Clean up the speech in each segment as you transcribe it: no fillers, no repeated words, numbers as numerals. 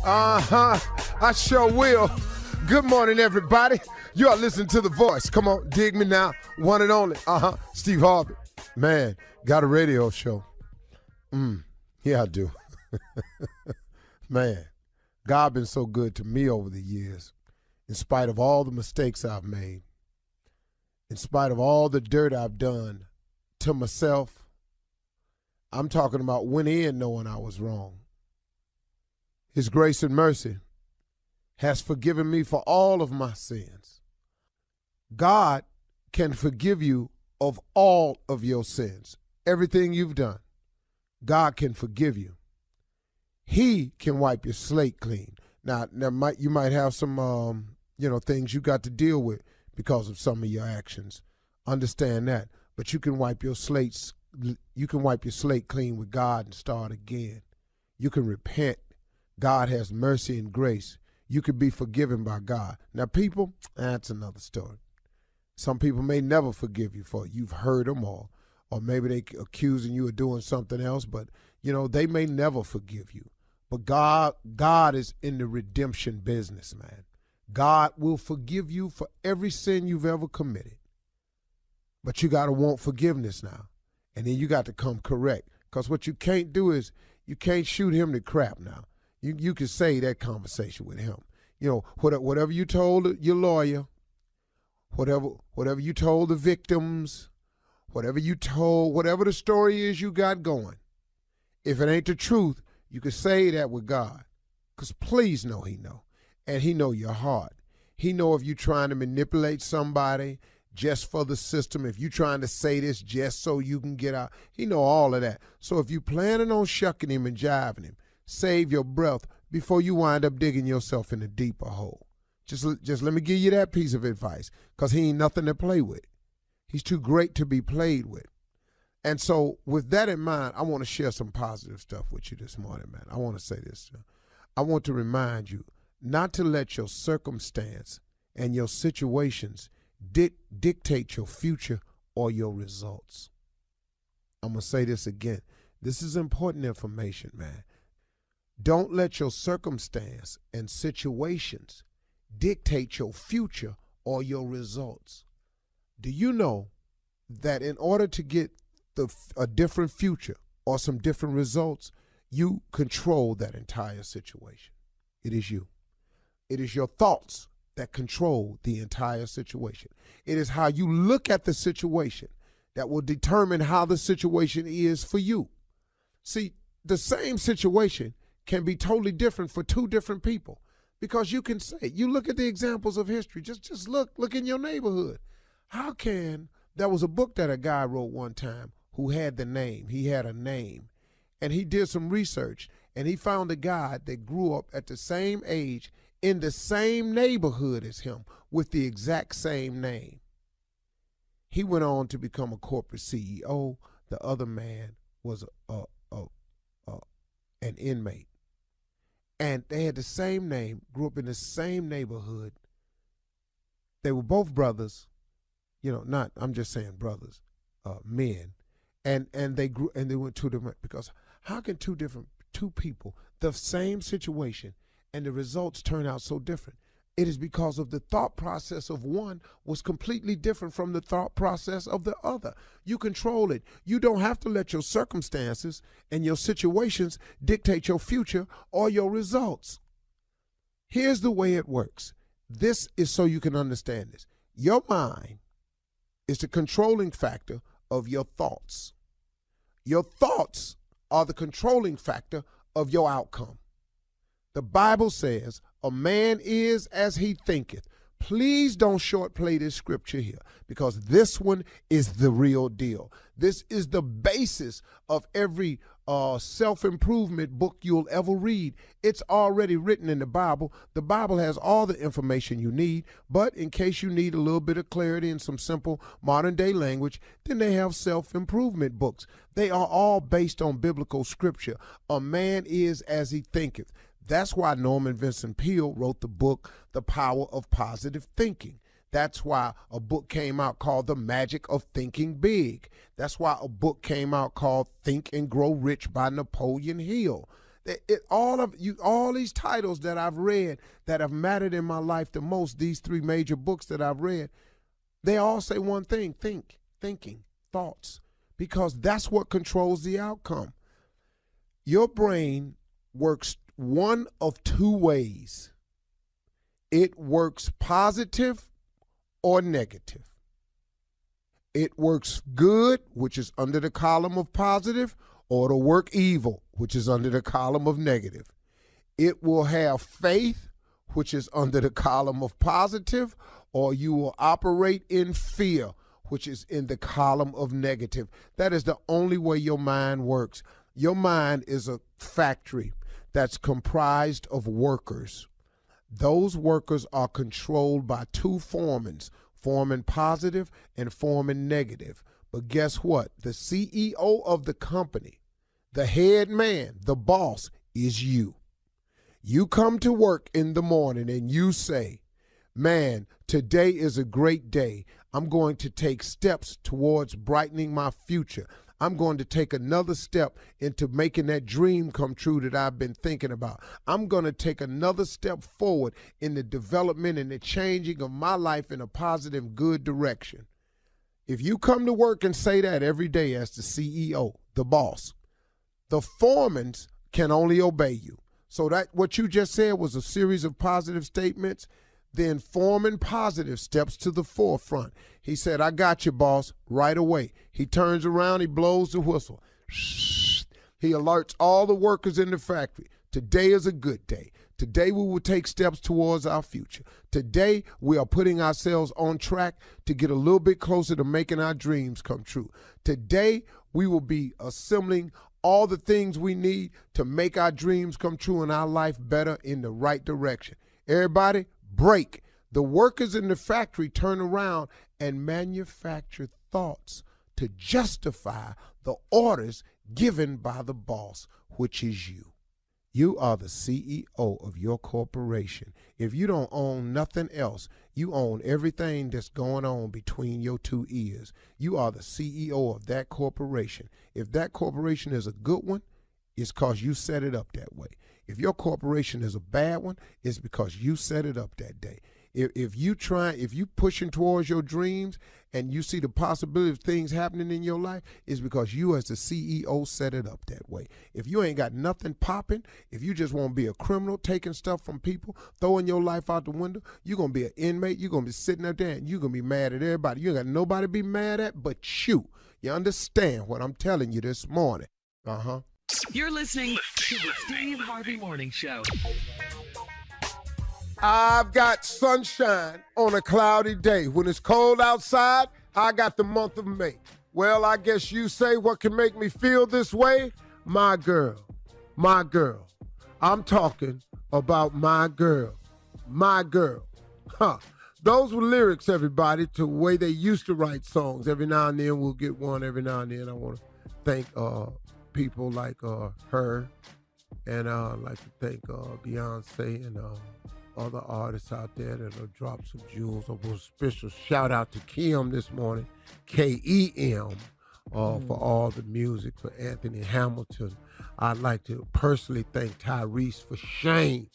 Uh-huh. I sure will. Good morning, everybody. You are listening to The Voice. Come on, dig me now. One and only. Steve Harvey. Man, got a radio show. Yeah, I do. Man, God been so good to me over the years. In spite of all the mistakes I've made. In spite of all the dirt I've done to myself. I'm talking about went in knowing I was wrong. His grace and mercy has forgiven me for all of my sins. God can forgive you of all of your sins. Everything you've done, God can forgive you. He can wipe your slate clean. Now you might have some things you got to deal with because of some of your actions. Understand that. But you can wipe your slate clean with God and start again. You can repent. God has mercy and grace. You can be forgiven by God. Now, people, that's another story. Some people may never forgive you for it. You've hurt them or maybe they accusing you of doing something else, but, they may never forgive you. But God is in the redemption business, man. God will forgive you for every sin you've ever committed. But you got to want forgiveness now. And then you got to come correct. Because what you can't do is you can't shoot him to crap now. You can say that conversation with him. Whatever you told your lawyer, whatever you told the victims, whatever the story is you got going, if it ain't the truth, you can say that with God. Because please know he know. And he know your heart. He know if you trying to manipulate somebody just for the system, if you trying to say this just so you can get out, he know all of that. So if you planning on shucking him and jiving him, save your breath before you wind up digging yourself in a deeper hole. Just let me give you that piece of advice, because he ain't nothing to play with. He's too great to be played with. And so with that in mind, I want to share some positive stuff with you this morning, man. I want to say this. I want to remind you not to let your circumstance and your situations dictate your future or your results. I'm going to say this again. This is important information, man. Don't let your circumstance and situations dictate your future or your results. Do you know that in order to get a different future or some different results, you control that entire situation? It is you. It is your thoughts that control the entire situation. It is how you look at the situation that will determine how the situation is for you. See, the same situation can be totally different for two different people, because you can say, you look at the examples of history, just look in your neighborhood. There was a book that a guy wrote one time who had a name, and he did some research, and he found a guy that grew up at the same age in the same neighborhood as him with the exact same name. He went on to become a corporate CEO. The other man was an inmate. And they had the same name, grew up in the same neighborhood. They were both brothers, I'm just saying brothers, men. And they went two different, because how can two people, the same situation, and the results turn out so different? It is because of the thought process of one was completely different from the thought process of the other. You control it. You don't have to let your circumstances and your situations dictate your future or your results. Here's the way it works. This is so you can understand this. Your mind is the controlling factor of your thoughts. Your thoughts are the controlling factor of your outcome. The Bible says, a man is as he thinketh. Please don't short play this scripture here, because this one is the real deal. This is the basis of every self-improvement book you'll ever read. It's already written in the Bible. The Bible has all the information you need, but in case you need a little bit of clarity in some simple modern day language, then they have self-improvement books. They are all based on biblical scripture. A man is as he thinketh. That's why Norman Vincent Peale wrote the book, The Power of Positive Thinking. That's why a book came out called The Magic of Thinking Big. That's why a book came out called Think and Grow Rich by Napoleon Hill. All these titles that I've read that have mattered in my life the most, these 3 major books that I've read, they all say one thing: thinking, thoughts, because that's what controls the outcome. Your brain works one of 2 ways. It works positive or negative. It works good, which is under the column of positive, or it'll work evil, which is under the column of negative. It will have faith, which is under the column of positive, or you will operate in fear, which is in the column of negative. That is the only way your mind works. Your mind is a factory that's comprised of workers. Those workers are controlled by 2 foremans, foreman positive and foreman negative. But guess what? The CEO of the company, the head man, the boss, is you. You come to work in the morning and you say, man, today is a great day. I'm going to take steps towards brightening my future. I'm going to take another step into making that dream come true that I've been thinking about. I'm going to take another step forward in the development and the changing of my life in a positive, good direction. If you come to work and say that every day as the CEO, the boss, the foremans can only obey you. So that what you just said was a series of positive statements. Then foreman positive steps to the forefront. He said, I got you, boss, right away. He turns around, he blows the whistle. He alerts all the workers in the factory. Today is a good day. Today we will take steps towards our future. Today we are putting ourselves on track to get a little bit closer to making our dreams come true. Today we will be assembling all the things we need to make our dreams come true and our life better in the right direction. Everybody, break. The workers in the factory turn around and manufacture thoughts to justify the orders given by the boss, which is you. You are the CEO of your corporation. If you don't own nothing else, you own everything that's going on between your 2 ears. You are the CEO of that corporation. If that corporation is a good one, it's because you set it up that way. If your corporation is a bad one, it's because you set it up that day. If you pushing towards your dreams and you see the possibility of things happening in your life, it's because you as the CEO set it up that way. If you ain't got nothing popping, if you just want to be a criminal, taking stuff from people, throwing your life out the window, you're going to be an inmate, you're going to be sitting up there and you're going to be mad at everybody. You ain't got nobody to be mad at but you. You understand what I'm telling you this morning? You're listening to the Steve Harvey Morning Show. I've got sunshine on a cloudy day. When it's cold outside, I got the month of May. Well, I guess you say what can make me feel this way? My girl. I'm talking about my girl. Those were lyrics, everybody, to the way they used to write songs. Every now and then we'll get one. Every now and then I want to thank people like her, and I'd like to thank Beyonce and other artists out there that'll drop some jewels. A special shout out to Kim this morning, KEM, for all the music, for Anthony Hamilton. I'd like to personally thank Tyrese for Shame.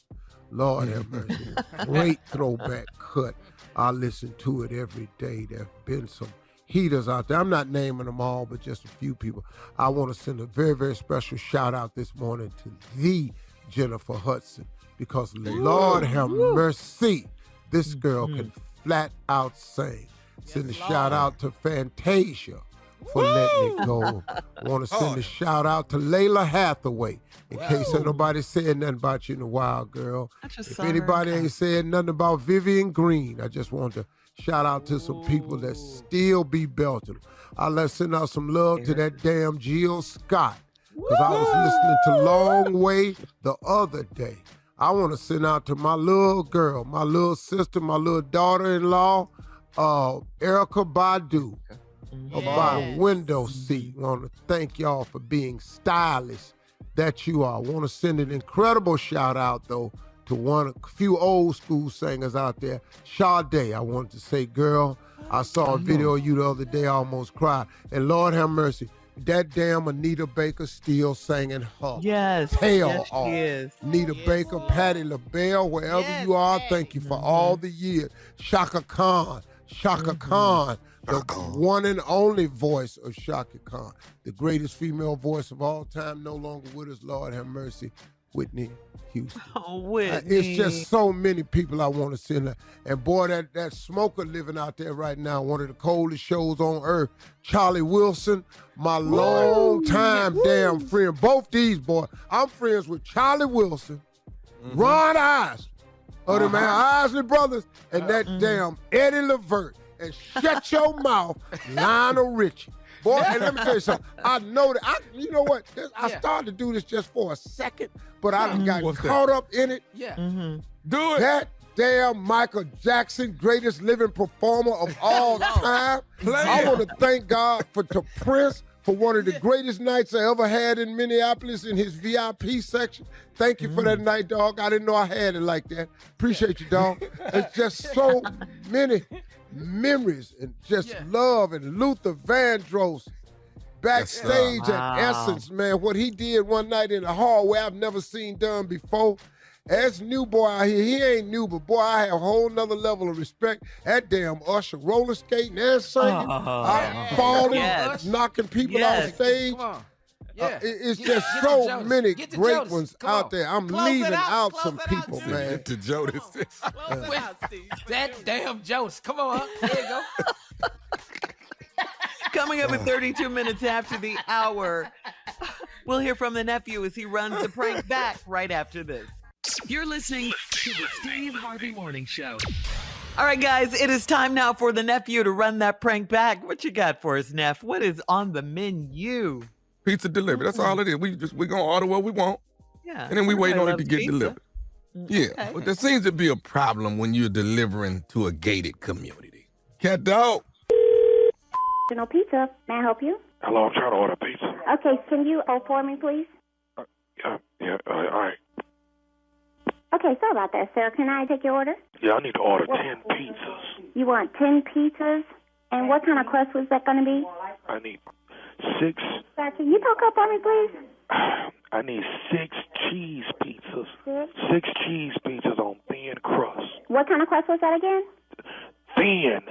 Lord have mercy. Great throwback cut. I listen to it every day. There have been some heaters out there. I'm not naming them all, but just a few people. I want to send a very, very special shout out this morning to the Jennifer Hudson, because Lord have mercy, this girl can flat out sing. Send a shout out to Fantasia for letting it go. I want to send a shout out to Layla Hathaway, in case ain't nobody said nothing about you in a while, girl. If anybody ain't said nothing about Vivian Green, I just want to shout out to some people that still be belting. Let's send out some love to that damn Jill Scott, because I was listening to Long Way the other day. I want to send out to my little girl, my little sister, my little daughter-in-law, Erica Badu, about a window seat. I want to thank y'all for being stylish that you are. I want to send an incredible shout out, though, to a few old school singers out there. Sade, I wanted to say, girl, I saw a video of you the other day, I almost cried. And Lord have mercy, that damn Anita Baker still singing her tail She off. is. Anita Baker, Patti LaBelle, wherever you are, thank you for all the years. Shaka Khan, the one and only voice of Shaka Khan, the greatest female voice of all time, no longer with us, Lord have mercy, Whitney Houston. Oh, Whitney. It's just so many people I want to see. And boy, that smoker living out there right now, one of the coldest shows on earth, Charlie Wilson, my long time damn friend. Both these boys, I'm friends with Charlie Wilson, Ron Isley, of the Isley brothers, and that damn Eddie Levert. And shut your mouth, Lionel Richie. Boy, and let me tell you something. I know that. You know what? I started to do this just for a second, but I done got caught up in it. Yeah. Do it. That damn Michael Jackson, greatest living performer of all time. I want to thank God to Prince for one of the greatest nights I ever had in Minneapolis in his VIP section. Thank you for that night, dog. I didn't know I had it like that. Appreciate you, dog. It's just so many memories and just love. And Luther Vandross backstage at Essence, man, what he did one night in the hallway I've never seen done before. As new boy out here, he ain't new, but boy, I have a whole nother level of respect. That damn Usher roller skating and singing, falling, knocking people off stage. Come on. It's just so many great ones out there. I'm leaving out some people, man. Get to Jonas. That damn Jonas. Come on. There you go. Coming up at 32 minutes after the hour, we'll hear from the nephew as he runs the prank back right after this. You're listening to the Steve Harvey Morning Show. All right, guys, it is time now for the nephew to run that prank back. What you got for us, Neff? What is on the menu? Pizza delivery. That's all it is. We're gonna order what we want. Yeah. And then we wait on it to get pizza. delivered. Yeah. Okay. But there seems to be a problem when you're delivering to a gated community. Cat dog. Pizza. May I help you? Hello, I'm trying to order pizza. Okay, can you hold for me, please? All right. Okay, sorry about that, sir. Can I take your order? Yeah, I need to order 10 pizzas. You want 10 pizzas? And what kind of crust was that going to be? I need 6. Sir, can you talk up for me, please? I need 6 cheese pizzas. 6? 6 cheese pizzas on thin crust. What kind of crust was that again? Thin.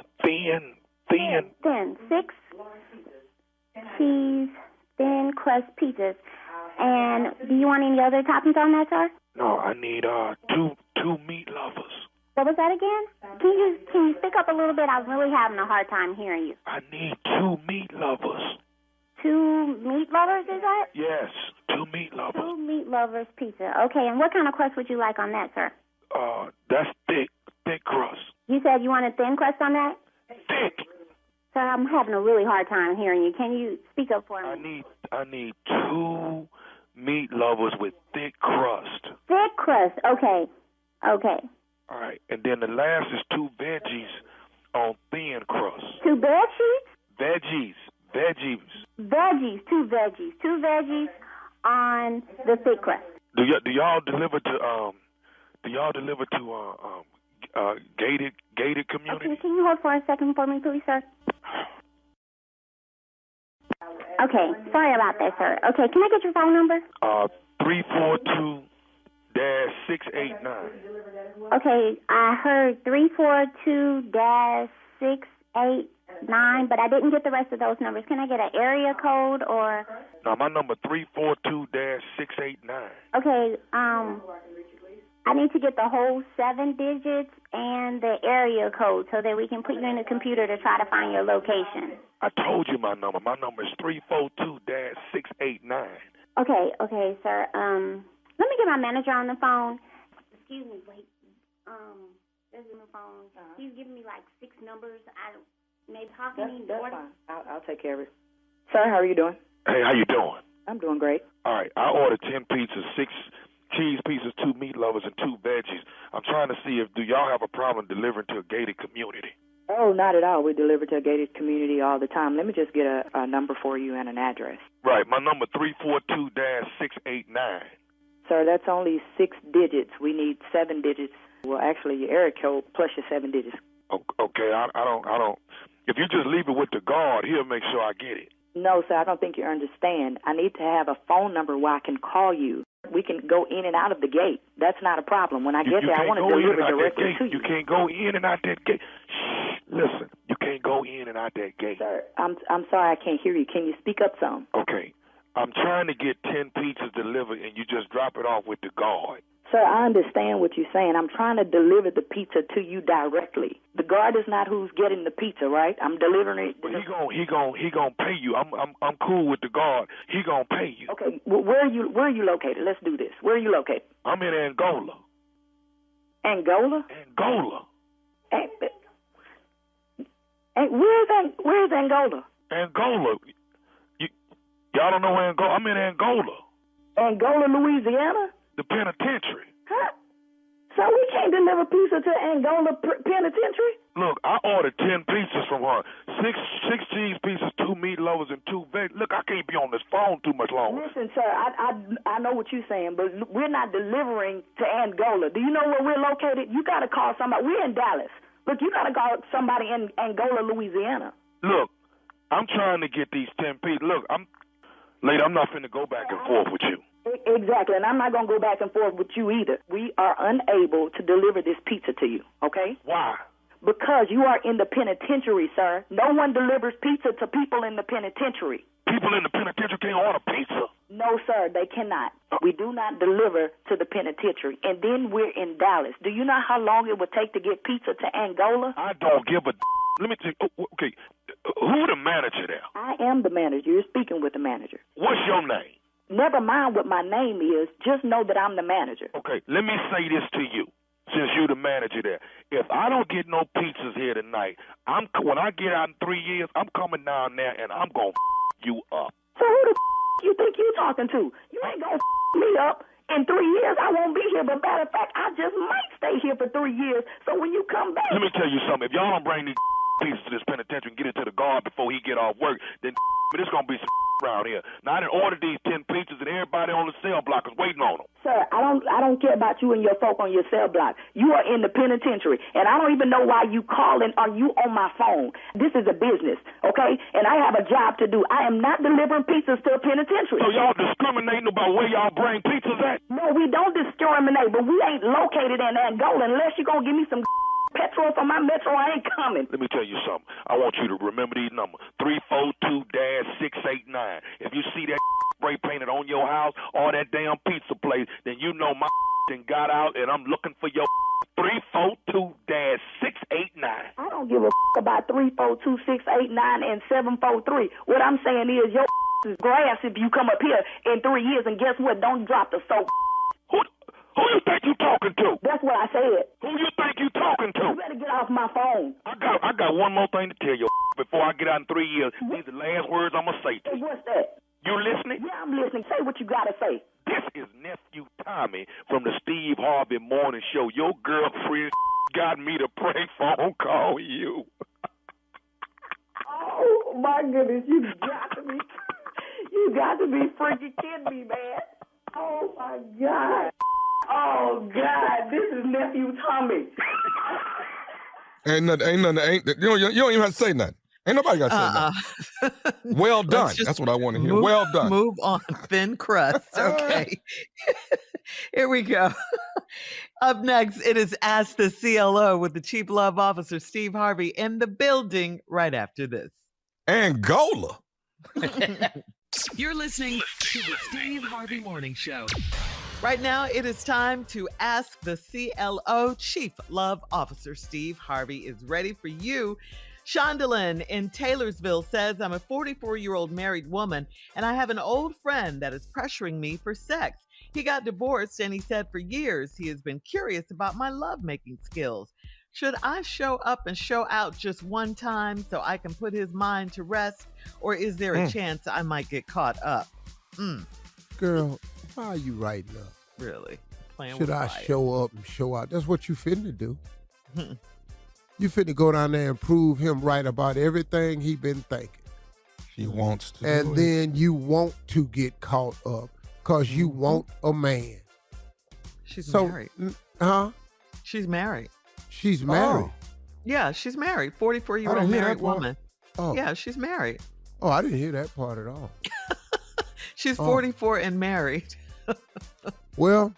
6 cheese, thin crust pizzas. And do you want any other toppings on that, sir? No, I need 2 meat lovers. What was that again? Can you speak up a little bit? I'm really having a hard time hearing you. I need 2 meat lovers. 2 meat lovers, is that? Yes, 2 meat lovers. 2 meat lovers pizza. Okay, and what kind of crust would you like on that, sir? That's thick crust. You said you wanted thin crust on that? Thick. Sir, I'm having a really hard time hearing you. Can you speak up for me? I need 2 meat lovers with thick crust. Thick crust. Okay. All right, and then the last is 2 veggies on thin crust. 2 bed sheets? Veggies. 2 veggies. 2 veggies on the thick crust. Do y'all deliver to gated community? Okay, can you hold for a second for me, please, sir? Okay, sorry about that, sir. Okay, can I get your phone number? 342-689. Okay, I heard 342-689, but I didn't get the rest of those numbers. Can I get an area code or? No, my number 342-689. Okay, I need to get the whole 7 digits and the area code so that we can put you in the computer to try to find your location. I told you my number. My number is 342-689. Okay, sir. Let me get my manager on the phone. Excuse me, wait. There's my phone. He's giving me like 6 numbers. That's fine. I'll take care of it. Sir, how are you doing? Hey, how you doing? I'm doing great. All right, I ordered 10 pizzas, 6 cheese pizzas, 2 meat lovers, and 2 veggies. I'm trying to see do y'all have a problem delivering to a gated community? Oh, not at all. We deliver to a gated community all the time. Let me just get a number for you and an address. Right, my number 342-689. Sir, that's only 6 digits. We need 7 digits. Well, actually, your area code plus your 7 digits. Okay, I don't. If you just leave it with the guard, he'll make sure I get it. No, sir, I don't think you understand. I need to have a phone number where I can call you. We can go in and out of the gate. That's not a problem. When I get there, I want to deliver directly to you. You can't go in and out that gate. Shh, listen, you can't go in and out that gate. Sir, I'm sorry I can't hear you. Can you speak up some? Okay. I'm trying to get 10 pizzas delivered, and you just drop it off with the guard. Sir, I understand what you're saying. I'm trying to deliver the pizza to you directly. The guard is not who's getting the pizza, right? I'm delivering it. But he gonna pay you. I'm cool with the guard. He gonna pay you. Okay. Well, where are you located? Let's do this. Where are you located? I'm in Angola. Angola? Angola. Where's Angola? Angola. Y'all don't know Angola. I'm in Angola. Angola, Louisiana? The penitentiary. Huh? So we can't deliver pizza to Angola Penitentiary? Look, I ordered 10 pizzas from her. Six cheese pizzas, 2 meat lovers, and 2 veg. Look, I can't be on this phone too much longer. Listen, sir, I know what you're saying, but we're not delivering to Angola. Do you know where we're located? You got to call somebody. We're in Dallas. Look, you got to call somebody in Angola, Louisiana. Look, I'm trying to get these 10 pizzas. Look, lady, I'm not finna go back and forth with you. Exactly, and I'm not going to go back and forth with you either. We are unable to deliver this pizza to you, okay? Why? Because you are in the penitentiary, sir. No one delivers pizza to people in the penitentiary. People in the penitentiary can't order pizza? No, sir, they cannot. We do not deliver to the penitentiary. And then we're in Dallas. Do you know how long it would take to get pizza to Angola? I don't give a Let me tell you, okay, who the manager there? I am the manager. You're speaking with the manager. What's your name? Never mind what my name is. Just know that I'm the manager. Okay, let me say this to you, since you're the manager there. If I don't get no pizzas here tonight, when I get out in 3 years, I'm coming down there and I'm going to you up. So who the you think you talking to? You ain't going to me up. In 3 years, I won't be here. But matter of fact, I just might stay here for 3 years. So when you come back... Let me tell you something. If y'all don't bring these pizzas to this penitentiary and get it to the guard before he get off work, then there's going to be some around here. Now, I done ordered these 10 pizzas and everybody on the cell block is waiting on them. Sir, I don't care about you and your folk on your cell block. You are in the penitentiary, and I don't even know why you calling or you on my phone. This is a business, okay? And I have a job to do. I am not delivering pizzas to a penitentiary. So y'all discriminating about where y'all bring pizzas at? No, we don't discriminate, but we ain't located in Angola unless you're going to give me some petrol for my metro. I ain't coming. Let me tell you something. I want you to remember these numbers. 342-689. If you see that spray painted on your house or that damn pizza place, then you know my done got out and I'm looking for your 342-689. I don't give a about 342-689 and 743. What I'm saying is your is grass if you come up here in 3 years, and guess what? Don't drop the soap. Who you think you talking to? That's what I said. Who you think you talking to? You better get off my phone. I got one more thing to tell you before I get out in 3 years. These are the last words I'm going to say to you. What's that? You listening? Yeah, I'm listening. Say what you got to say. This is Nephew Tommy from the Steve Harvey Morning Show. Your girlfriend got me to prank phone call you. Oh, my goodness. You got to be freaking kidding me, man. Oh, my God. Oh, God, this is Nephew Tommy. Ain't nothing. You don't even have to say nothing. Ain't nobody got to say nothing. Well done. That's what I want to hear. Well done. Move on. Thin crust. Okay. Here we go. Up next, it is Ask the CLO with the Chief Love Officer, Steve Harvey, in the building right after this. Angola. You're listening to the Steve Harvey Morning Show. Right now, it is time to Ask the CLO. Chief Love Officer Steve Harvey is ready for you. Shondalyn in Taylorsville says, I'm a 44-year-old married woman, and I have an old friend that is pressuring me for sex. He got divorced, and he said for years he has been curious about my lovemaking skills. Should I show up and show out just one time so I can put his mind to rest, or is there a chance I might get caught up? Girl, why are you writing up? Really? Should I show up and show out? That's what you finna do. You finna go down there and prove him right about everything he been thinking. She wants to. And then you want to get caught up because you want a man. She's married. Huh? She's married. She's married. Yeah, she's married. 44-year-old married woman. Oh. Yeah, she's married. Oh, I didn't hear that part at all. She's 44 and married. Well,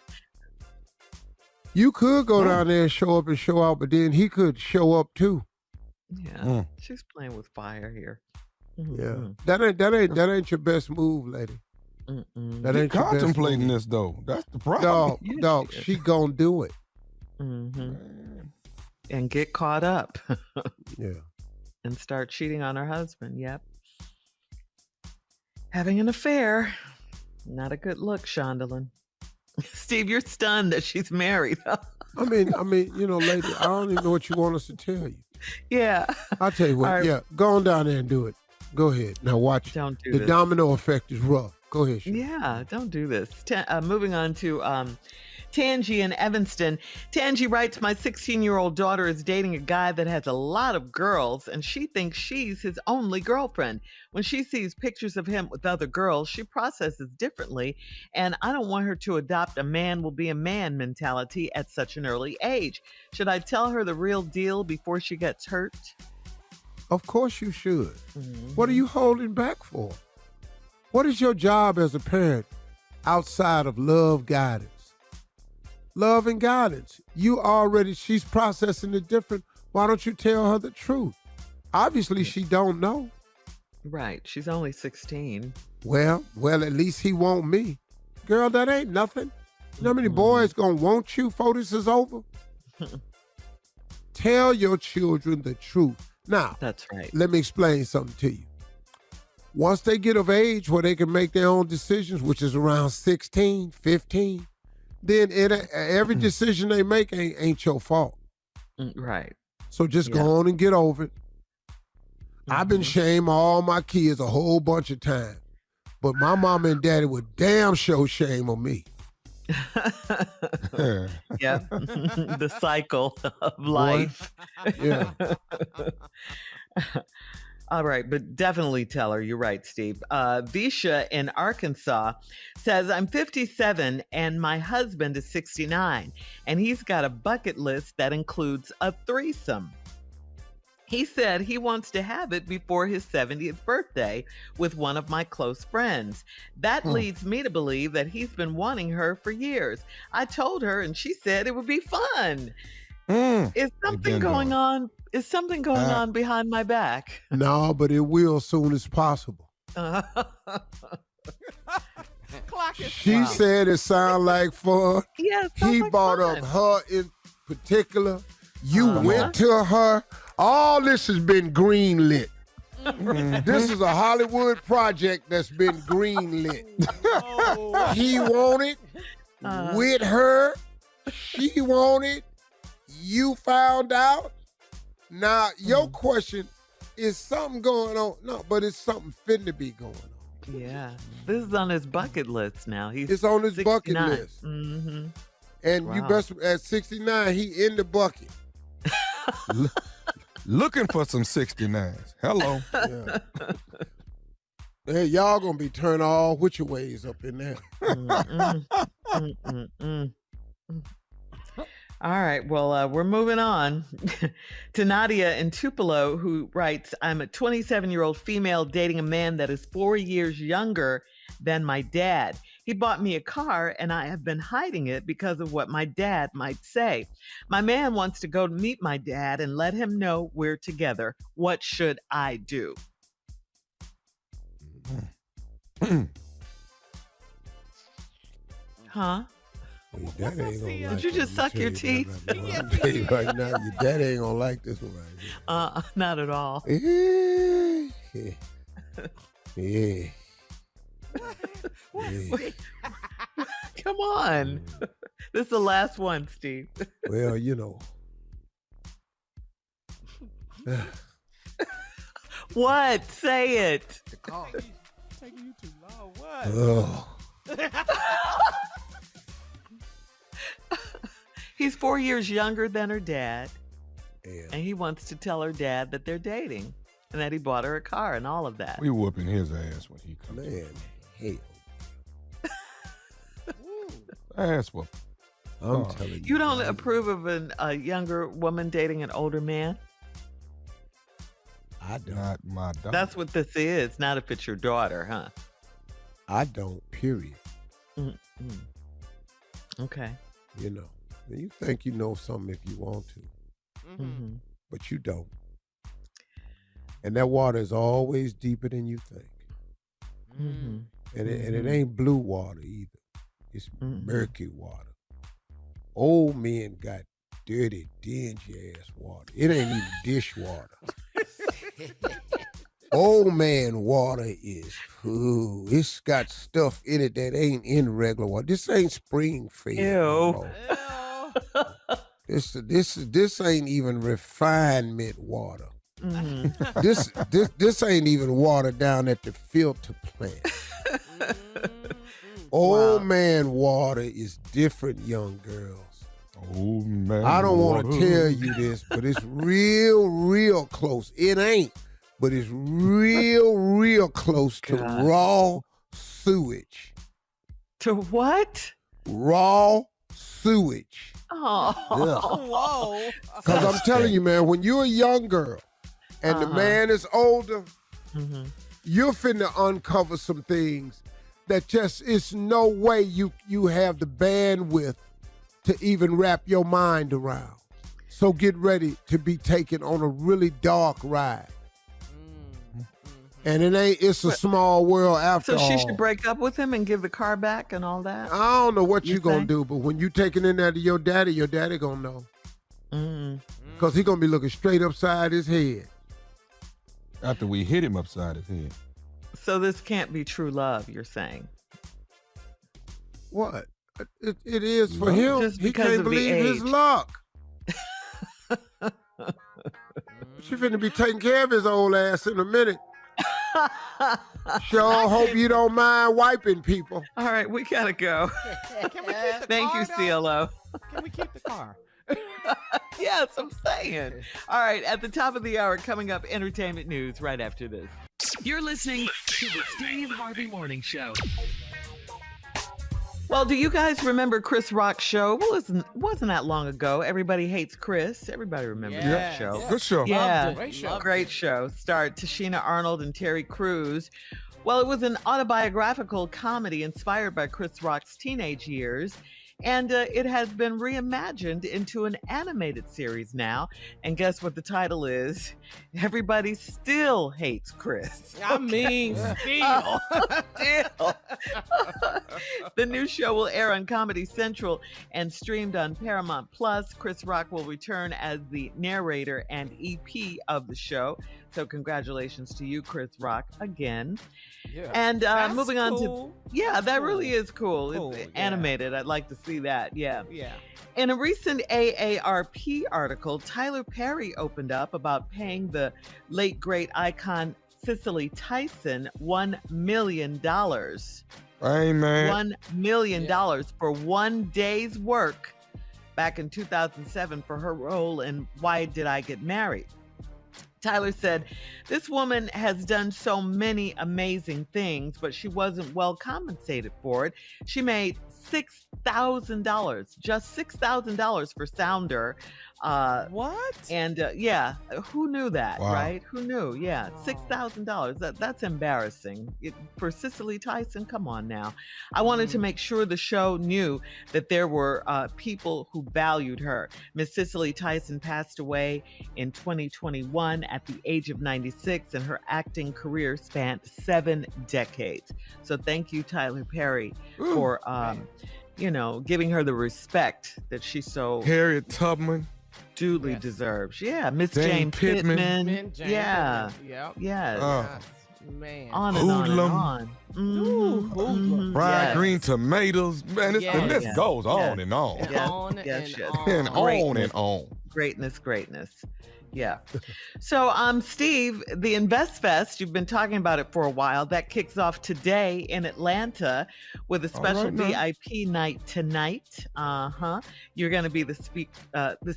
you could go down there and show up and show out, but then he could show up too. Yeah, she's playing with fire here. Yeah, that ain't your best move, lady. That ain't your contemplating best move. this though. That's the problem. Dog, she gonna do it. And get caught up. Yeah. And start cheating on her husband. Yep. Having an affair. Not a good look, Shondaland. Steve, you're stunned that she's married. I mean, lady, I don't even know what you want us to tell you. Yeah. I'll tell you what. Right. Yeah, go on down there and do it. Go ahead. Now watch. Don't do the this. domino effect is rough. Go ahead, Sean. Yeah, don't do this. Moving on to Tangi in Evanston. Tangi writes, my 16-year-old daughter is dating a guy that has a lot of girls, and she thinks she's his only girlfriend. When she sees pictures of him with other girls, she processes differently, and I don't want her to adopt a man will be a man mentality at such an early age. Should I tell her the real deal before she gets hurt? Of course you should. What are you holding back for? What is your job as a parent outside of love guidance? Love and guidance. She's processing it different. Why don't you tell her the truth? Obviously, she don't know. Right. She's only 16. Well, at least he want me. Girl, that ain't nothing. You know how many boys gonna want you before this is over? Tell your children the truth. Now, that's right. Let me explain something to you. Once they get of age where they can make their own decisions, which is around 16, 15, then every decision they make ain't your fault. Right. So just go on and get over it. I've been shamed all my kids a whole bunch of times, but my mama and daddy would damn show shame on me. Yeah. The cycle of life. Yeah. All right, but definitely tell her. You're right, Steve. Visha in Arkansas says, I'm 57 and my husband is 69, and he's got a bucket list that includes a threesome. He said he wants to have it before his 70th birthday with one of my close friends. That leads me to believe that he's been wanting her for years. I told her and she said it would be fun. Is something going on? Is something going on behind my back? No, but it will as soon as possible. She said it sounded like fun. Yeah, he like brought fun. up her in particular. You went to her. All this has been greenlit. This is a Hollywood project that's been greenlit. He wanted with her. She wanted. You found out. Now, your question, is something going on? No, but it's something fitting to be going on. Yeah. This is on his bucket list now. It's on his 69. bucket list. Mm-hmm. And you best, at 69, he in the bucket. Looking for some 69s. Hello. Yeah. Hey, y'all gonna be turning all which ways up in there. All right, well, we're moving on to Nadia in Tupelo, who writes, I'm a 27-year-old female dating a man that is 4 years younger than my dad. He bought me a car, and I have been hiding it because of what my dad might say. My man wants to go meet my dad and let him know we're together. What should I do? Huh? Your daddy ain't gonna like Did you just suck your teeth? I'll tell you right now, your daddy ain't gonna like this one right here. Not at all. Yeah. Come on. This is the last one, Steve. Well, you know. What? Say it. The call. Taking you too long. What? Oh. He's 4 years younger than her dad. Yeah. And he wants to tell her dad that they're dating and that he bought her a car and all of that. We whooping his ass when he comes. Man, hell. Ass whoop. I'm telling you. You don't approve of a younger woman dating an older man? I don't. Not my daughter. That's what this is, not if it's your daughter, huh? I don't, period. Mm-hmm. Okay. You know, you think you know something if you want to, but you don't. And that water is always deeper than you think. Mm-hmm. And it ain't blue water either. It's murky water. Old men got dirty, dingy ass water. It ain't even dishwater. Old man water is, it's got stuff in it that ain't in regular water. This ain't spring fed. Ew. This ain't even refinement water. Mm-hmm. This ain't even water down at the filter plant. Old man water is different, young girls. Old man I don't want water. to tell you this, but it's real close. It ain't, but it's real close to raw sewage. To what? Raw sewage. Oh, whoa. Because I'm telling you, man, when you're a young girl and the man is older, you're finna uncover some things that just, it's no way you have the bandwidth to even wrap your mind around. So get ready to be taken on a really dark ride. And it's a small world after all. So she should break up with him and give the car back and all that? I don't know what you're going to do, but when you taking in there to your daddy going to know. Because he going to be looking straight upside his head. After we hit him upside his head. So this can't be true love, you're saying? What? It is for him. Just He because can't of the believe his age. luck. She finna be taking care of his old ass in a minute. Sure hope you don't mind wiping people. All right, we gotta go. Can we keep the Thank car, you, though? CLO. Can we keep the car? Yes, I'm saying. All right, at the top of the hour, coming up, entertainment news right after this. You're listening to the Steve Harvey Morning Show. Well, do you guys remember Chris Rock's show? Well, it wasn't that long ago. Everybody Hates Chris. Everybody remembers that show. Good show. Yeah, Great show. Starred Tashina Arnold and Terry Crews. Well, it was an autobiographical comedy inspired by Chris Rock's teenage years. And it has been reimagined into an animated series now. And guess what the title is? Everybody Still Hates Chris. I mean, still. Still. The new show will air on Comedy Central and streamed on Paramount Plus. Chris Rock will return as the narrator and EP of the show. So congratulations to you, Chris Rock, again. Yeah. And That's moving on cool. to, that That's really is cool. Cool, It's yeah. animated. I'd like to see that. Yeah. Yeah. In a recent AARP article, Tyler Perry opened up about paying the late great icon Cicely Tyson $1 million. Hey, man. $1 million for one day's work back in 2007 for her role in Why Did I Get Married? Tyler said, this woman has done so many amazing things, but she wasn't well compensated for it. She made $6,000, just $6,000 for Sounder. What? And who knew that, Wow. right? Who knew? Yeah, $6,000. That's embarrassing. For Cicely Tyson, come on now. I wanted to make sure the show knew that there were people who valued her. Miss Cicely Tyson passed away in 2021 at the age of 96, and her acting career spanned 7 decades. So thank you, Tyler Perry, for giving her the respect that she so Harriet Tubman. duly Yes. deserves. Yeah, Miss Jane Jane Pittman. Pittman. Jane Yeah. Pittman. Yep. Yes. Oh. Man. On and on and Hoodlum. on. Ooh, hoodlum. Fried Yes. green tomatoes. Man, the Yes. list Yes. goes on Yes. and on. Yeah. On Yes, and yes. on. And on and on. Greatness. Yeah. So, Steve, the Invest Fest, you've been talking about it for a while. That kicks off today in Atlanta with a special right, now. VIP night tonight. You're going to be the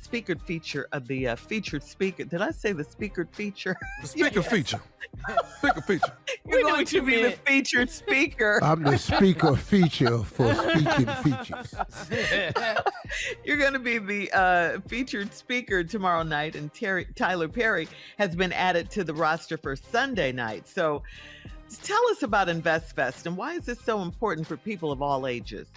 speakered feature of the featured speaker. Did I say the speakered feature? The speaker feature. Speaker feature. You're know going what to you be the meant. featured speaker. I'm the speaker feature for speaking features. You're going to be the featured speaker tomorrow night, and Terry Tyler Perry has been added to the roster for Sunday night. So tell us about InvestFest and why is this so important for people of all ages?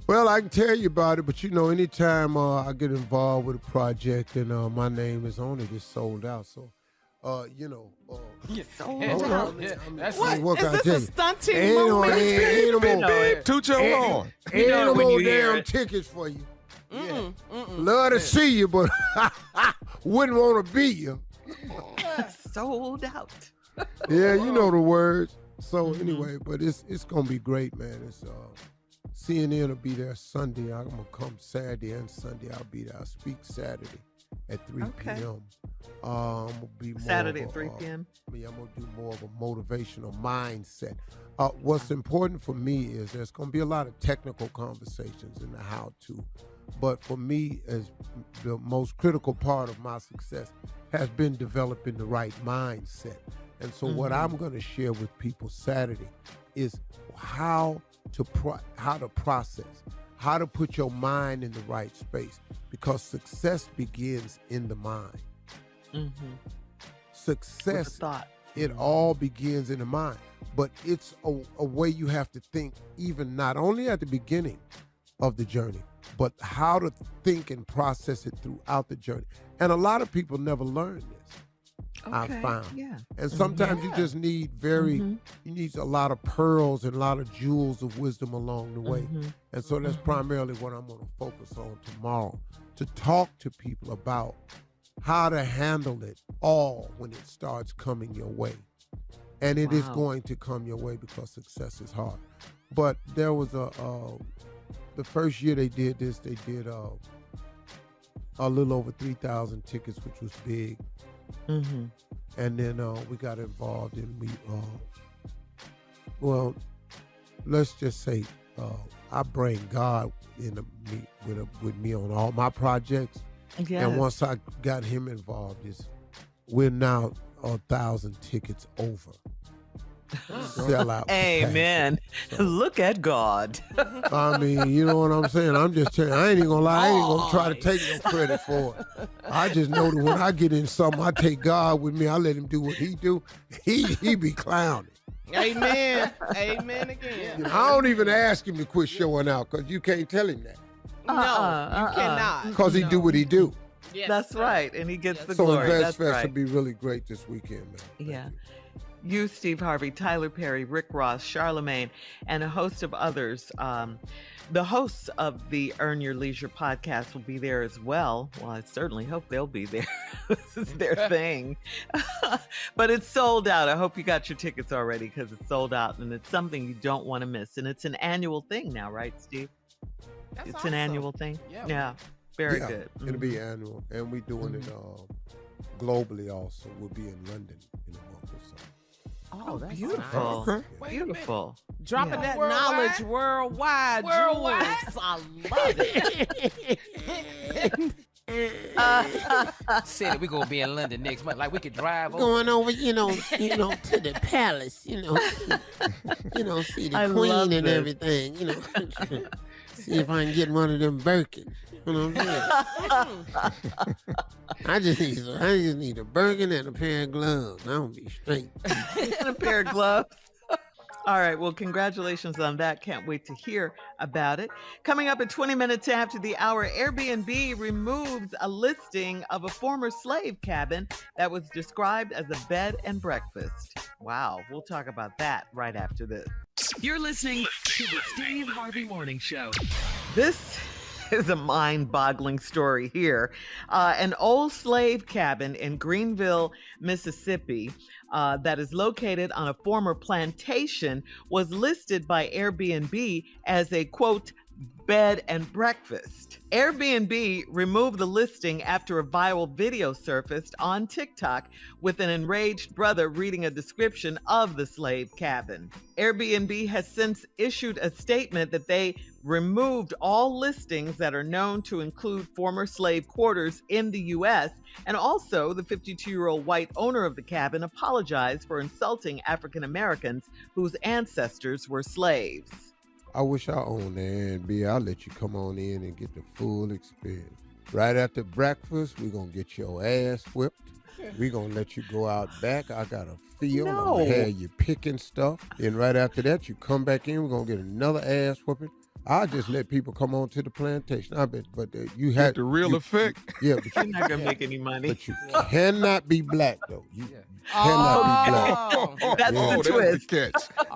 Well, I can tell you about it, but anytime I get involved with a project and my name is on it, it's sold out. So, sold out. What? Is this a stunting movie? Toot your horn. Ain't no more damn tickets for you. Love to see you, but wouldn't want to be you. Sold out. Yeah, you know the words. So anyway, but it's gonna be great, man. It's CNN will be there Sunday. I'm gonna come Saturday and Sunday. I'll be there. I'll speak Saturday at 3 p.m. I'm gonna be more Saturday at 3 p.m. I'm gonna do more of a motivational mindset. What's important for me is there's gonna be a lot of technical conversations in the how-to, but for me, as the most critical part of my success has been developing the right mindset. And so what I'm gonna share with people Saturday is how to process, how to put your mind in the right space, because success begins in the mind. Success, it all begins in the mind, but it's a way you have to think, even not only at the beginning of the journey, but how to think and process it throughout the journey. And a lot of people never learn this. I've found. Yeah. And sometimes you just need you need a lot of pearls and a lot of jewels of wisdom along the way. And so that's primarily what I'm going to focus on tomorrow, to talk to people about how to handle it all when it starts coming your way. And it is going to come your way because success is hard. But there was the first year they did this, they did a little over 3,000 tickets, which was big. And then we got involved and let's just say I bring God with me on all my projects. Yes. And once I got him involved, we're now 1,000 tickets over. Sell out. Amen. So, look at God. I mean, you know what I'm saying? I'm just telling you, I ain't even gonna lie, I ain't gonna try to take no credit for it. I just know that when I get in something, I take God with me, I let him do what he do. He be clowning. Amen. Amen again. I don't even ask him to quit showing out, because you can't tell him that. No, you cannot. Because he do what he do. Yes, that's right, and he gets the so glory. InvestFest right. will be really great this weekend, man. Yeah. You, Steve Harvey, Tyler Perry, Rick Ross, Charlemagne, and a host of others. The hosts of the Earn Your Leisure podcast will be there as well. Well, I certainly hope they'll be there. This is their thing. But it's sold out. I hope you got your tickets already, because it's sold out, and it's something you don't want to miss. And it's an annual thing now, right, Steve? That's it's awesome. an annual thing? Yeah. Very good. It'll be annual. And we're doing it globally also. We'll be in London in a month or so. Oh, that's beautiful. Nice. Okay. Beautiful. Dropping that knowledge worldwide. Jules. I love it. Said we're gonna be in London next month. Like we could drive going over, to the palace, see the queen and everything, see if I can get one of them Birkins. You know what I'm saying? I just need a Birkin and a pair of gloves. I'm gonna be straight. And a pair of gloves. All right. Well, congratulations on that. Can't wait to hear about it. Coming up at 20 minutes after the hour, Airbnb removes a listing of a former slave cabin that was described as a bed and breakfast. Wow. We'll talk about that right after this. You're listening to the Steve Harvey Morning Show. This is a mind-boggling story here. An old slave cabin in Greenville, Mississippi, that is located on a former plantation was listed by Airbnb as a, quote, bed and breakfast. Airbnb removed the listing after a viral video surfaced on TikTok with an enraged brother reading a description of the slave cabin. Airbnb has since issued a statement that they removed all listings that are known to include former slave quarters in the U.S., and also the 52-year-old white owner of the cabin apologized for insulting African Americans whose ancestors were slaves. I wish I owned the Airbnb. I'll let you come on in and get the full experience. Right after breakfast, we're going to get your ass whipped. We're going to let you go out back. I got a field. I'm going to have you picking stuff. And right after that, you come back in. We're going to get another ass whooping. I'll just let people come on to the plantation. I bet, but you have the real effect. Yeah, but you're not gonna make any money. But you cannot be black though. You cannot be black. That's the twist. That's the catch.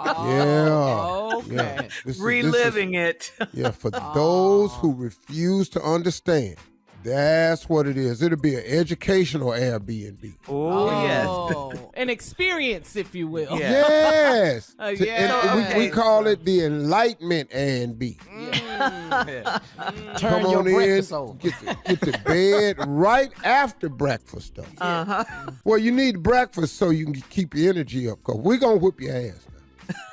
Okay. Yeah. Reliving it. Yeah, for those who refuse to understand. That's what it is. It'll be an educational Airbnb. Oh, yes. An experience, if you will. Yes. Yeah. We call it the Enlightenment A&B. Turn Come your on in, breakfast on. get to bed right after breakfast, though. Uh-huh. Well, you need breakfast so you can keep your energy up, because we're going to whip your ass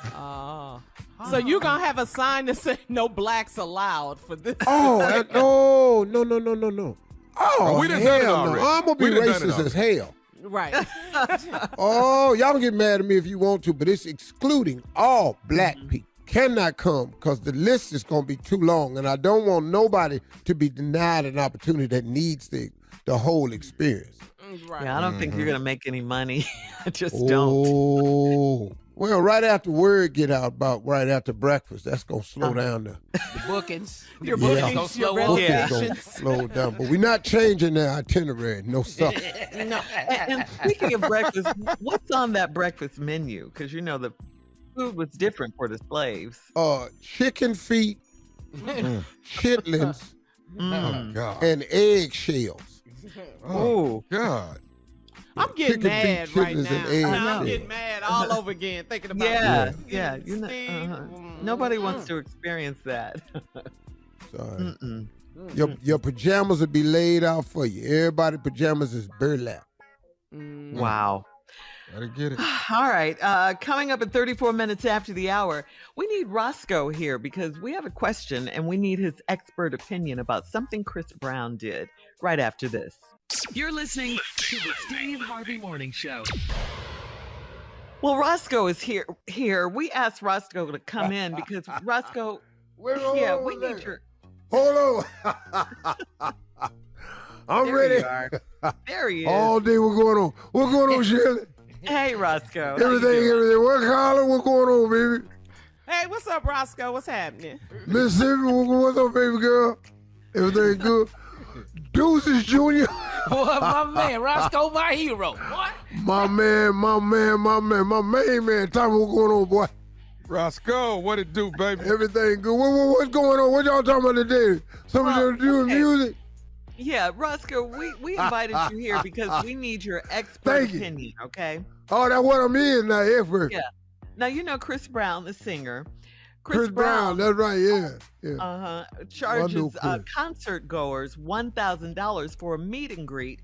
now. So you're going to have a sign that says no blacks allowed for this. Oh, no. Oh, we done done it hell no. already. I'm going to be racist as hell. Right. Oh, y'all can get mad at me if you want to, but it's excluding all black people. Cannot come because the list is going to be too long, and I don't want nobody to be denied an opportunity that needs the whole experience. Right. Yeah, I don't think you're going to make any money. I just don't. Oh. Well, right after word get out about right after breakfast, that's going to slow down the bookings. Your bookings, gonna slow your up. bookings going to slow down. But we're not changing the itinerary. No, sir. No. And speaking of breakfast, what's on that breakfast menu? Because, you know, the food was different for the slaves. Chicken feet, chitlins, Oh, God. and egg shells. Oh, God. I'm getting Chicken mad feet, right chitlins, and now. egg I'm shells. getting mad all over again thinking about Yeah. it. You know, nobody wants to experience that. Sorry. Your pajamas will be laid out for you. Everybody's pajamas is burlap. Wow. Gotta get it. All right. Coming up at 34 minutes after the hour, we need Roscoe here because we have a question and we need his expert opinion about something Chris Brown did right after this. You're listening to the Steve Harvey Morning Show. Well, Roscoe is here. We asked Roscoe to come in because Roscoe, we need your... Hold on. I'm There ready. you are. There he is. All day, what's going on? What's going on, Shirley? Hey, Roscoe. How you Everything. doing? What, Carla? What's going on, baby? Hey, what's up, Roscoe? What's happening? Mississippi, what's up, baby girl? Everything good? Deuces, Junior. What, my man, Roscoe, my hero. What? My main man. Tell me what's going on, boy. Roscoe, what it do, baby? Everything good. What's going on? What y'all talking about today? Somebody doing music? Yeah, Roscoe, we invited you here because we need your expert opinion, okay? Oh, that's what I'm in now, expert. Yeah. Now, you know Chris Brown, the singer. Chris Brown, that's right, yeah. Charges concert goers $1,000 for a meet and greet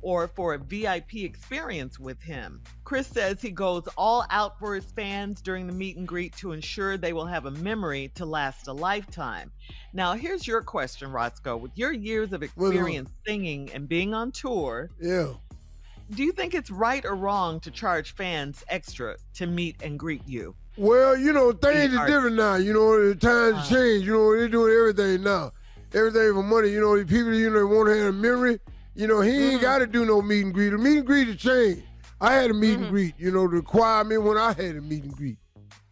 or for a VIP experience with him. Chris says he goes all out for his fans during the meet and greet to ensure they will have a memory to last a lifetime. Now, here's your question, Roscoe. With your years of experience singing and being on tour, do you think it's right or wrong to charge fans extra to meet and greet you? Well, you know, things are different now. You know, the times change. You know, they're doing everything now. Everything for money. You know, the people, you know, want to have a memory. You know, he ain't got to do no meet and greet. The meet and greet has changed. I had a meet and greet, you know, to require me when I had a meet and greet.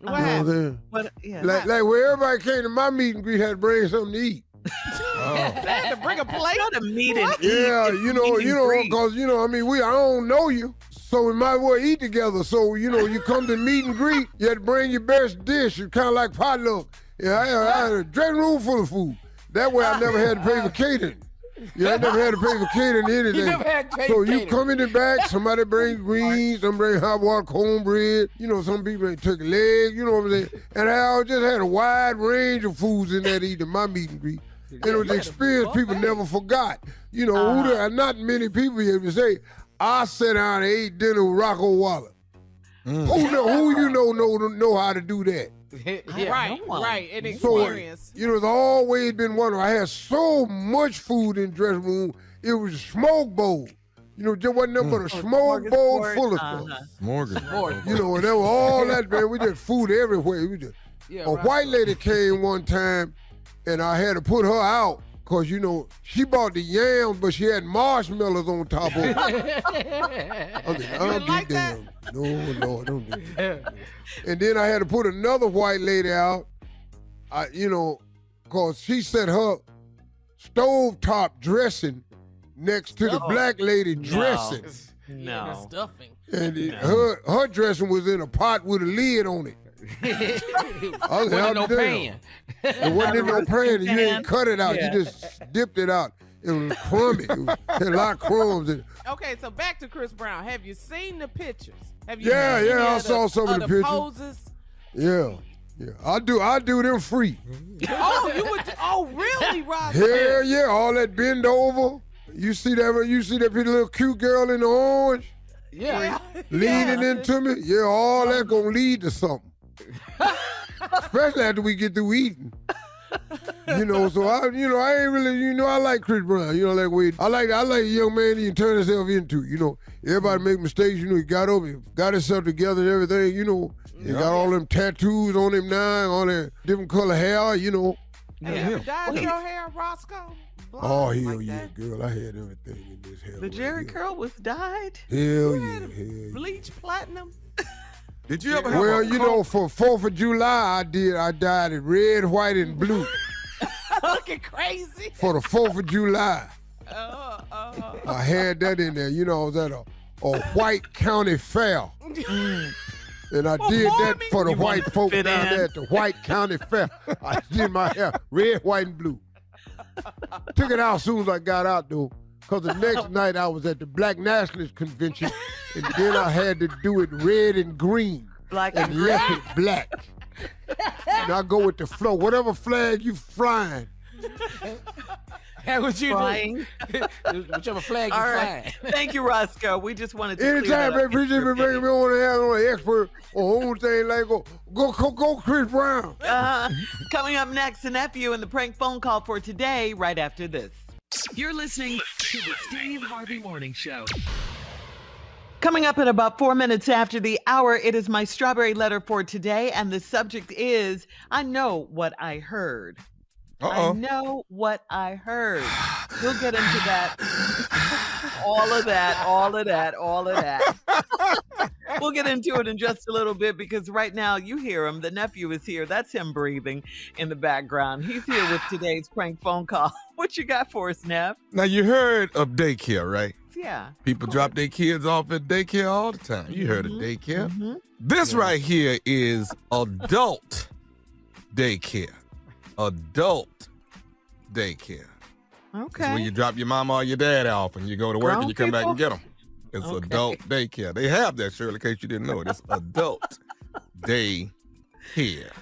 What happened? Like where everybody came to my meet and greet had to bring something to eat. They had to bring a plate? Not a meet and eat. Yeah, you know, because, you know, I mean, I don't know you, so we might as well eat together. So, you know, you come to meet and greet, you have to bring your best dish. It's kind of like potluck. Yeah, I had a dressing room full of food. That way I never had to pay for catering. Yeah, I never had to pay for catering anything. You never had to pay so for you catering. come in the back, somebody bring greens, some bring hot water cornbread, you know, some people bring turkey legs, you know what I'm saying? And I just had a wide range of foods in there to eat in my meet and greet. And it was an experience people never forgot. You know, not many people here to say, I sat down and ate dinner with Roscoe Wallace. Who you know how to do that? Right, an experience. So, you know, it's always been one. I had so much food in the dressing room, it was a smoke bowl. You know, there wasn't nothing but a smoke bowl full of stuff. Smorgasbord. You know, and there was all that, man. We did food everywhere. A white lady came one time, and I had to put her out Because, you know, she bought the yams, but she had marshmallows on top of it. I'll be damned. No, Lord, don't do that. And then I had to put another white lady out, because she set her stovetop dressing next to the black lady dressing. No. Stuffing. And her dressing was in a pot with a lid on it. Wasn't no pan. It wasn't in no pan. You didn't cut it out. You just dipped it out. It was crummy. It had a lot of crumbs in it. Okay, so back to Chris Brown. Have you seen the pictures? Have you I saw some of the pictures. Poses? Yeah. I do them free. Oh, you would? Oh, really, Roscoe? Hell yeah, all that bend over. You see that pretty little cute girl in the orange? Yeah. Leaning into me? Yeah, all that gonna lead to something. Especially after we get through eating. So I ain't really, I like Chris Brown. I like a young man he can turn himself into. Everybody make mistakes. He got up, he got himself together and everything. He got all them tattoos on him now, all that different color hair. Have you dyed your hair, Roscoe? Oh, hell yeah, girl. I had everything in this hair. The Jerry curl was dyed? Hell yeah. Bleach platinum? Did you ever have for 4th of July, I dyed it red, white, and blue. Looking crazy. For the 4th of July. I had that in there. I was at a white county fair. And I did that for the white folk down there at the White County Fair. I did my hair red, white, and blue. Took it out as soon as I got out, though, because the next night I was at the Black Nationalist Convention, and then I had to do it red and green. Black and left it black. And I go with the flow. Whatever flag you flying. That's what you do. Whichever flag you flying. Thank you, Roscoe. We just wanted to anytime they appreciate me bringing me on to have an expert or own thing like go Chris Brown. Coming up next, the nephew and the prank phone call for today, right after this. You're listening to the Steve Harvey Morning Show. Coming up in about 4 minutes after the hour, it is my strawberry letter for today, and the subject is, I know what I heard. I know what I heard. We'll get into that. All of that. We'll get into it in just a little bit because right now you hear him. The nephew is here. That's him breathing in the background. He's here with today's prank phone call. What you got for us, Nev? Now, you heard of daycare, right? Yeah. People drop their kids off at daycare all the time. You heard of daycare. This right here is adult daycare. Adult daycare. Okay. It's where you drop your mama or your dad off and you go to work and you come back and get them. It's adult daycare. They have that, Shirley, in case you didn't know it. It's adult daycare.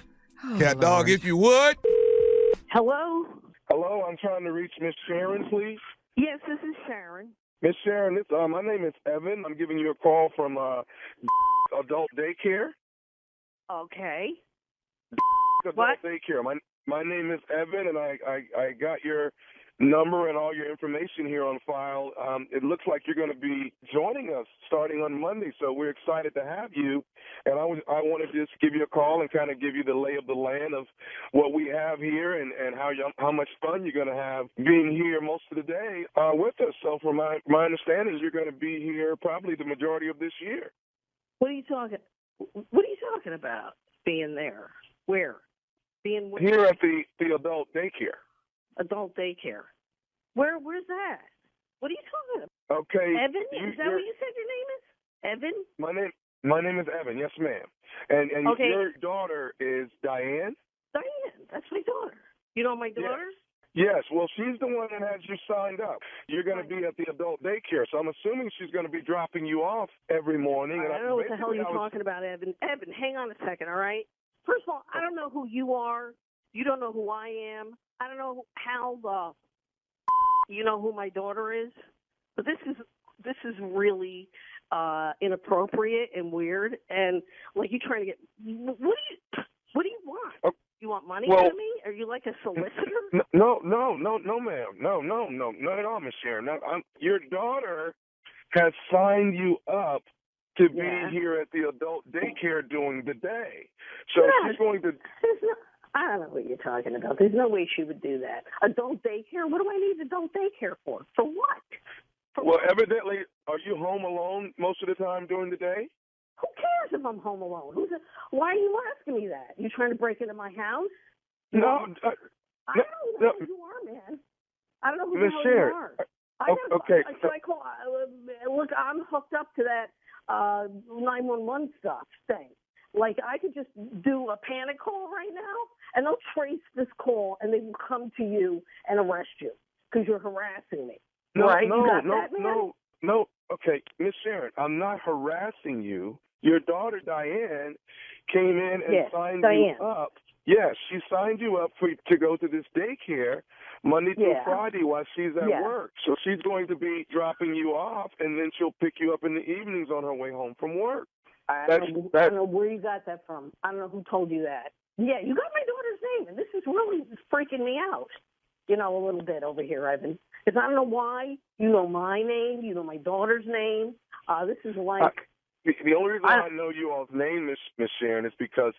Cat dog, if you would. Hello? Hello, I'm trying to reach Miss Sharon, please. Yes, this is Sharon. Miss Sharon, my name is Evan. I'm giving you a call from adult daycare. Okay. Adult daycare. My name is Evan, and I got your number and all your information here on file. It looks like you're going to be joining us starting on Monday, so we're excited to have you. And I wanted to just give you a call and kind of give you the lay of the land of what we have here and how much fun you're going to have being here most of the day with us. So from my understanding, you're going to be here probably the majority of this year. What are you talking about? Being there? Where? Being where? Here at the adult daycare. Adult daycare. Where's that? What are you talking about? Okay. Evan? Is that what you said your name is? Evan? My name is Evan, yes ma'am. And your daughter is Diane? Diane, that's my daughter. You know my daughter? Yes, well, she's the one that has you signed up. You're going to be at the adult daycare, so I'm assuming she's going to be dropping you off every morning. I don't know what the hell you're talking about, Evan. Evan, hang on a second, all right? First of all, I don't know who you are. You don't know who I am. I don't know how you know who my daughter is. But this is really inappropriate and weird. And like you trying to get what do you want? You want money from me? Are you like a solicitor? No, ma'am. No, not at all, Miss Sharon. Your daughter has signed you up to be here at the adult daycare during the day. So she's going to... I don't know what you're talking about. There's no way she would do that. Adult daycare? What do I need adult daycare for? For what? Well, evidently, are you home alone most of the time during the day? Who cares if I'm home alone? Why are you asking me that? You trying to break into my house? No. I don't know who you are, man. I don't know who the hell Sharon, you are. Okay. Look, I'm hooked up to that 911 stuff thing. Like, I could just do a panic call right now, and they'll trace this call, and they will come to you and arrest you because you're harassing me. No, right? No. Okay, Miss Sharon, I'm not harassing you. Your daughter, Diane, came in and signed you up. Yes, she signed you up to go to this daycare Monday through Friday while she's at work. So she's going to be dropping you off, and then she'll pick you up in the evenings on her way home from work. I don't know where you got that from. I don't know who told you that. Yeah, you got my daughter's name, and this is really freaking me out, a little bit over here, Ivan. Because I don't know why. You know my name. You know my daughter's name. This is like... The only reason I know you all's name, Miss Sharon, is because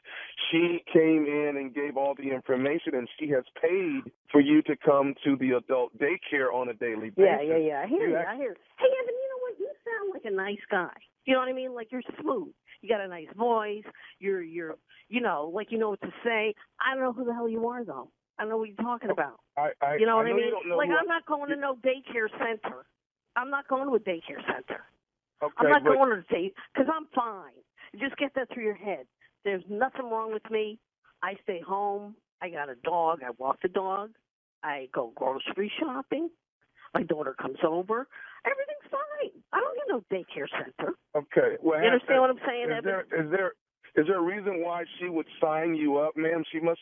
she came in and gave all the information, and she has paid for you to come to the adult daycare on a daily basis. Yeah. I hear you. Hey, Evan, you know what? You sound like a nice guy. You know what I mean? Like, you're smooth. You got a nice voice. You're like you know what to say. I don't know who the hell you are, though. I don't know what you're talking about. You know what I mean? Like, I'm not going to no daycare center. I'm not going to a daycare center. Okay, I'm not going to say, because I'm fine. Just get that through your head. There's nothing wrong with me. I stay home. I got a dog. I walk the dog. I go grocery shopping. My daughter comes over. Everything's fine. I don't need no daycare center. Okay. Well, you understand what I'm saying, Evan? Is there a reason why she would sign you up, ma'am? She must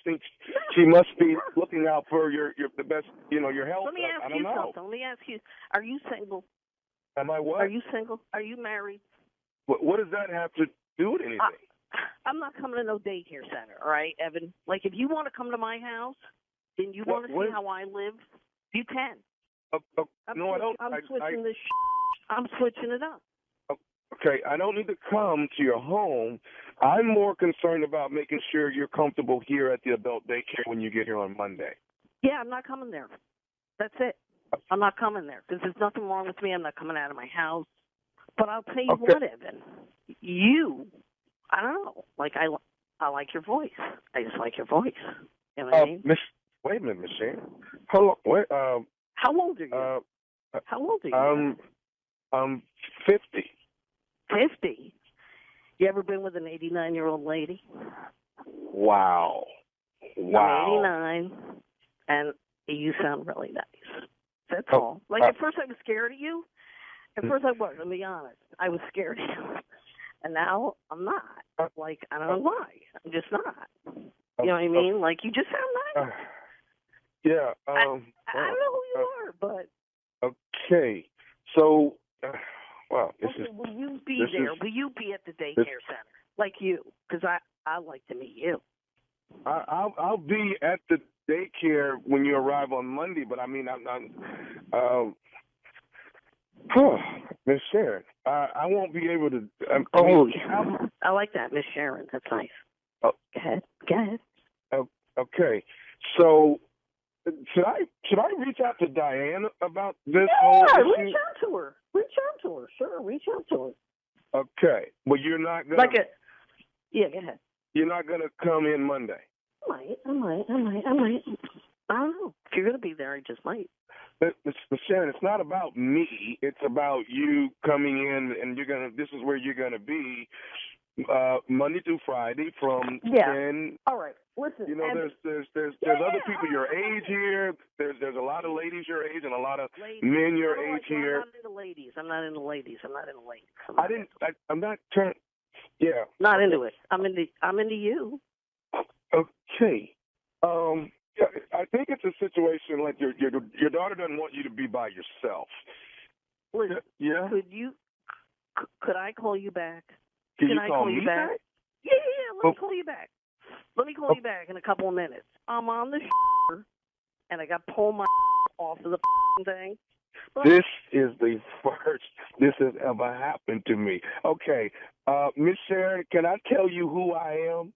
be looking out for the best, your health. Let me ask you something. Let me ask you, are you single? Am I what? Are you single? Are you married? What does that have to do with anything? I'm not coming to no daycare center, all right, Evan? Like, if you want to come to my house, then you want to see how I live, you can. No, I don't. I'm switching this I'm switching it up. Okay, I don't need to come to your home. I'm more concerned about making sure you're comfortable here at the adult daycare when you get here on Monday. Yeah, I'm not coming there. That's it. I'm not coming there because there's nothing wrong with me. I'm not coming out of my house. But I'll tell you what, Evan, I don't know. Like, I like your voice. I just like your voice. You know what I mean? Wait a minute, Miss Sharon. Hold on. Wait, how old are you? How old are you? I'm 50. 50? You ever been with an 89-year-old lady? Wow. I'm 89, and you sound really nice. That's all. Like, at first I was scared of you. At first I was, I'll be honest. I was scared of you. And now I'm not. Like, I don't know why. I'm just not. You know what I mean? Like, you just sound nice. Yeah. I don't know who you are, but... Okay. So, will you be there? Will you be at the daycare center? Like you? Because I like to meet you. I'll be at the daycare when you arrive on Monday, but I mean, Miss Sharon, I won't be able to. I like that, Miss Sharon. That's nice. Go ahead. Okay, so should I reach out to Diane about this? Yeah, reach out to her. Sure, reach out to her. Okay, well, you're not gonna. Yeah, go ahead. You're not gonna come in Monday. I might. I don't know. If you're gonna be there, I just might. But Sharon, it's not about me. It's about you coming in, and this is where you're gonna be Monday through Friday from 10. All right. Listen. There's other people your age here. There's a lot of ladies your age and a lot of men your age here. I'm not into ladies. I'm not trying. Yeah. Not into it. I'm into you. Okay. I think it's a situation like your daughter doesn't want you to be by yourself. Listen, yeah. Could I call you back? Can I call you back? Yeah. Let me call you back. Let me call you back in a couple of minutes. I'm on the and I got to pull my off of the thing. This is the first this has ever happened to me. Okay, Miss Sharon, can I tell you who I am?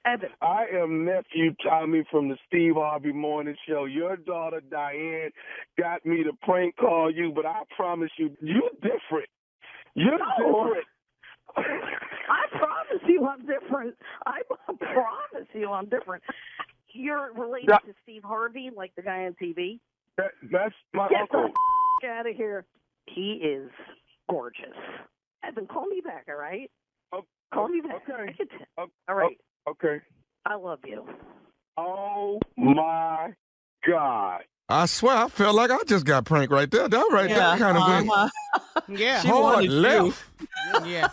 Evan. I am nephew Tommy from the Steve Harvey Morning Show. Your daughter Diane got me to prank call you, but I promise you, you're different. You're different. I promise you I'm different. I promise you I'm different. You're related to Steve Harvey, like the guy on TV? That's my uncle. Get the out of here. He is gorgeous. Evan, call me back, all right? Call me back. Okay. All right. Okay. I love you. Oh, my God. I swear, I felt like I just got pranked right there. That kind of went Yeah. hard left. Yeah.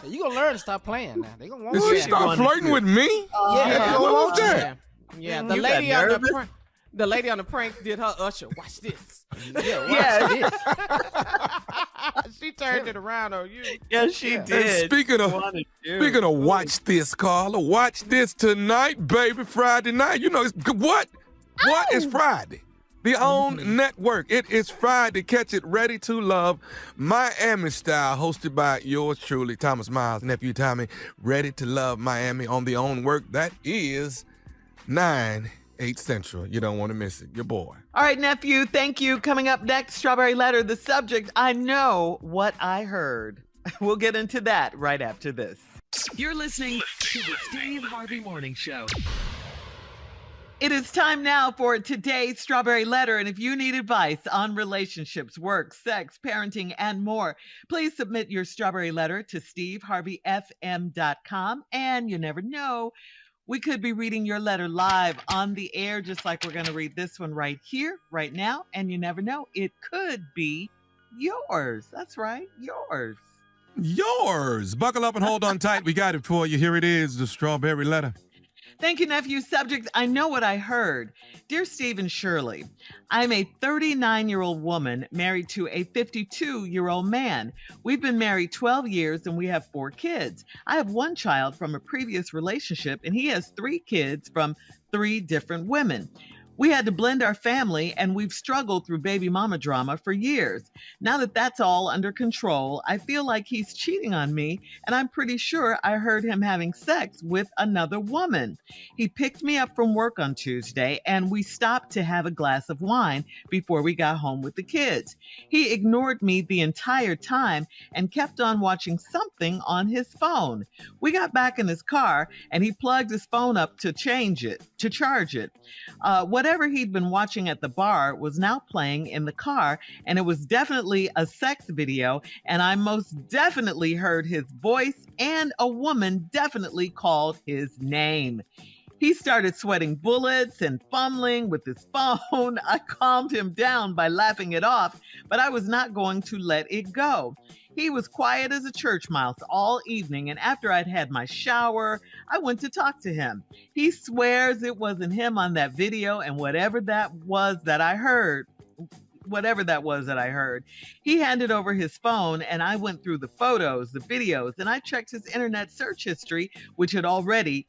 You gonna learn to stop playing now. They gonna want Did she stop flirting with me? Yeah. What was that? Yeah. You got nervous? The lady on the prank did her usher. Watch this. Yeah. She turned it around on you. Yes, she And did. speaking of watch this, Carla, watch this tonight, baby, Friday night. You know, what is Friday? The OWN network. It is Friday. Catch it, Ready to Love, Miami style, hosted by yours truly, Thomas Miles, nephew Tommy. Ready to Love Miami on the OWN work. That is 9/8 Central. You don't want to miss it. Your boy. All right, nephew, thank you. Coming up next, Strawberry Letter. The subject, I know what I heard. We'll get into that right after this. You're listening to the Steve Harvey Morning Show. It is time now for today's Strawberry Letter. And if you need advice on relationships, work, sex, parenting, and more, please submit your Strawberry Letter to steveharveyfm.com. And you never know, we could be reading your letter live on the air, just like we're going to read this one right here, right now. And you never know, it could be yours. That's right, yours. Yours. Buckle up and hold on tight. We got it for you. Here it is, the Strawberry Letter. Thank you, nephew. Subject, I know what I heard. Dear Steve and Shirley, I'm a 39-year-old woman married to a 52-year-old man. We've been married 12 years and we have 4 kids. I have 1 child from a previous relationship and he has 3 kids from 3 different women. We had to blend our family and we've struggled through baby mama drama for years. Now that that's all under control, I feel like he's cheating on me and I'm pretty sure I heard him having sex with another woman. He picked me up from work on Tuesday and we stopped to have a glass of wine before we got home with the kids. He ignored me the entire time and kept on watching something on his phone. We got back in his car and he plugged his phone up to charge it. Whatever he'd been watching at the bar was now playing in the car, and it was definitely a sex video, and I most definitely heard his voice, and a woman definitely called his name. He started sweating bullets and fumbling with his phone. I calmed him down by laughing it off, but I was not going to let it go. He was quiet as a church mouse all evening, and after I'd had my shower, I went to talk to him. He swears it wasn't him on that video, and whatever that was that I heard, he handed over his phone, and I went through the photos, the videos, and I checked his internet search history, which he had already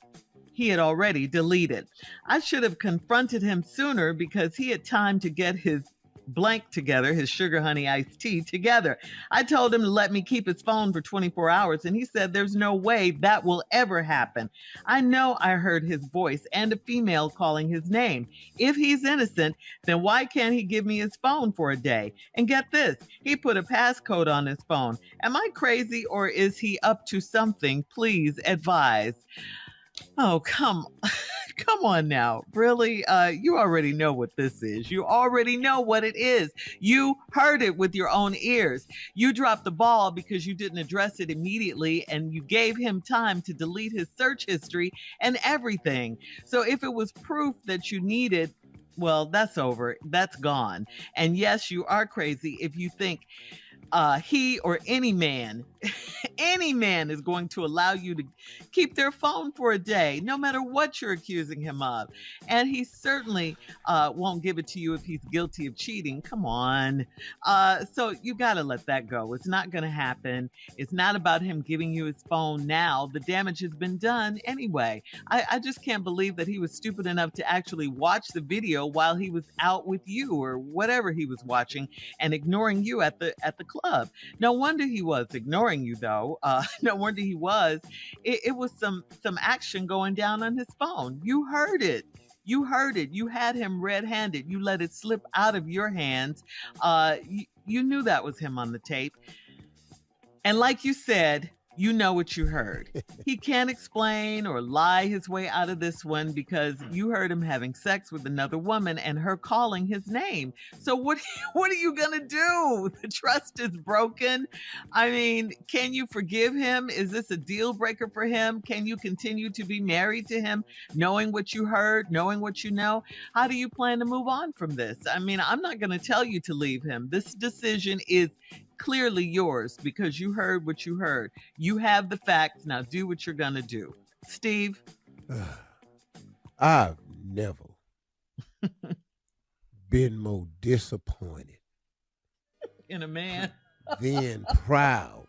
deleted. I should have confronted him sooner because he had time to get his blank together, his sugar honey iced tea together. I told him to let me keep his phone for 24 hours and he said there's no way that will ever happen. I know I heard his voice and a female calling his name. If he's innocent, then why can't he give me his phone for a day? And get this, he put a passcode on his phone. Am I crazy or is he up to something? Please advise. Oh, come on now. Really? You already know what this is. You already know what it is. You heard it with your own ears. You dropped the ball because you didn't address it immediately and you gave him time to delete his search history and everything. So if it was proof that you needed, well, that's over. That's gone. And yes, you are crazy if you think he or any man is going to allow you to keep their phone for a day, no matter what you're accusing him of. And he certainly won't give it to you if he's guilty of cheating. Come on. So you got to let that go. It's not going to happen. It's not about him giving you his phone now. The damage has been done anyway. I just can't believe that he was stupid enough to actually watch the video while he was out with you or whatever he was watching and ignoring you at the club. club. No wonder he was ignoring you, though. No wonder he was. It was some action going down on his phone. You heard it. You heard it. You had him red-handed. You let it slip out of your hands. You knew that was him on the tape. And like you said, you know what you heard. He can't explain or lie his way out of this one because you heard him having sex with another woman and her calling his name. So what are you going to do? The trust is broken. I mean, can you forgive him? Is this a deal breaker for him? Can you continue to be married to him, knowing what you heard, knowing what you know? How do you plan to move on from this? I mean, I'm not going to tell you to leave him. This decision is clearly yours because you heard what you heard. You have the facts. Now do what you're going to do. Steve? I've never been more disappointed. In a man? Then proud.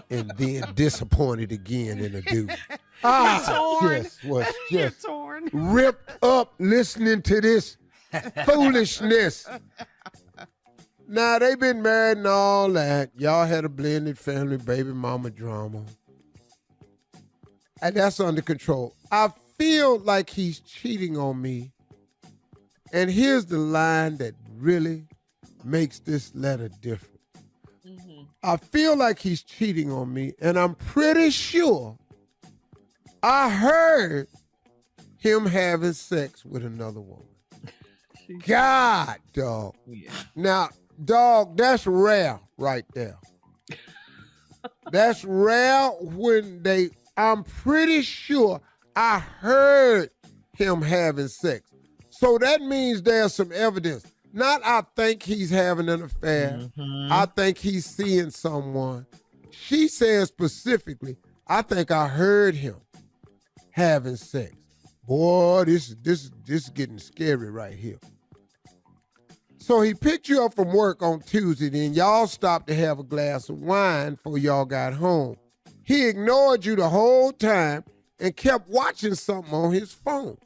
And then disappointed again in a dude. Just was just ripped up listening to this foolishness. Now, they been married and all that. Y'all had a blended family, baby mama drama. And that's under control. I feel like he's cheating on me. And here's the line that really makes this letter different. Mm-hmm. I feel like he's cheating on me, and I'm pretty sure I heard him having sex with another woman. God, dog. Yeah. Now, dog, that's rare right there. That's rare when I'm pretty sure I heard him having sex. So that means there's some evidence. Not I think he's having an affair. Mm-hmm. I think he's seeing someone. She says specifically, I think I heard him having sex. Boy, this is getting scary right here. So he picked you up from work on Tuesday, then y'all stopped to have a glass of wine before y'all got home. He ignored you the whole time and kept watching something on his phone.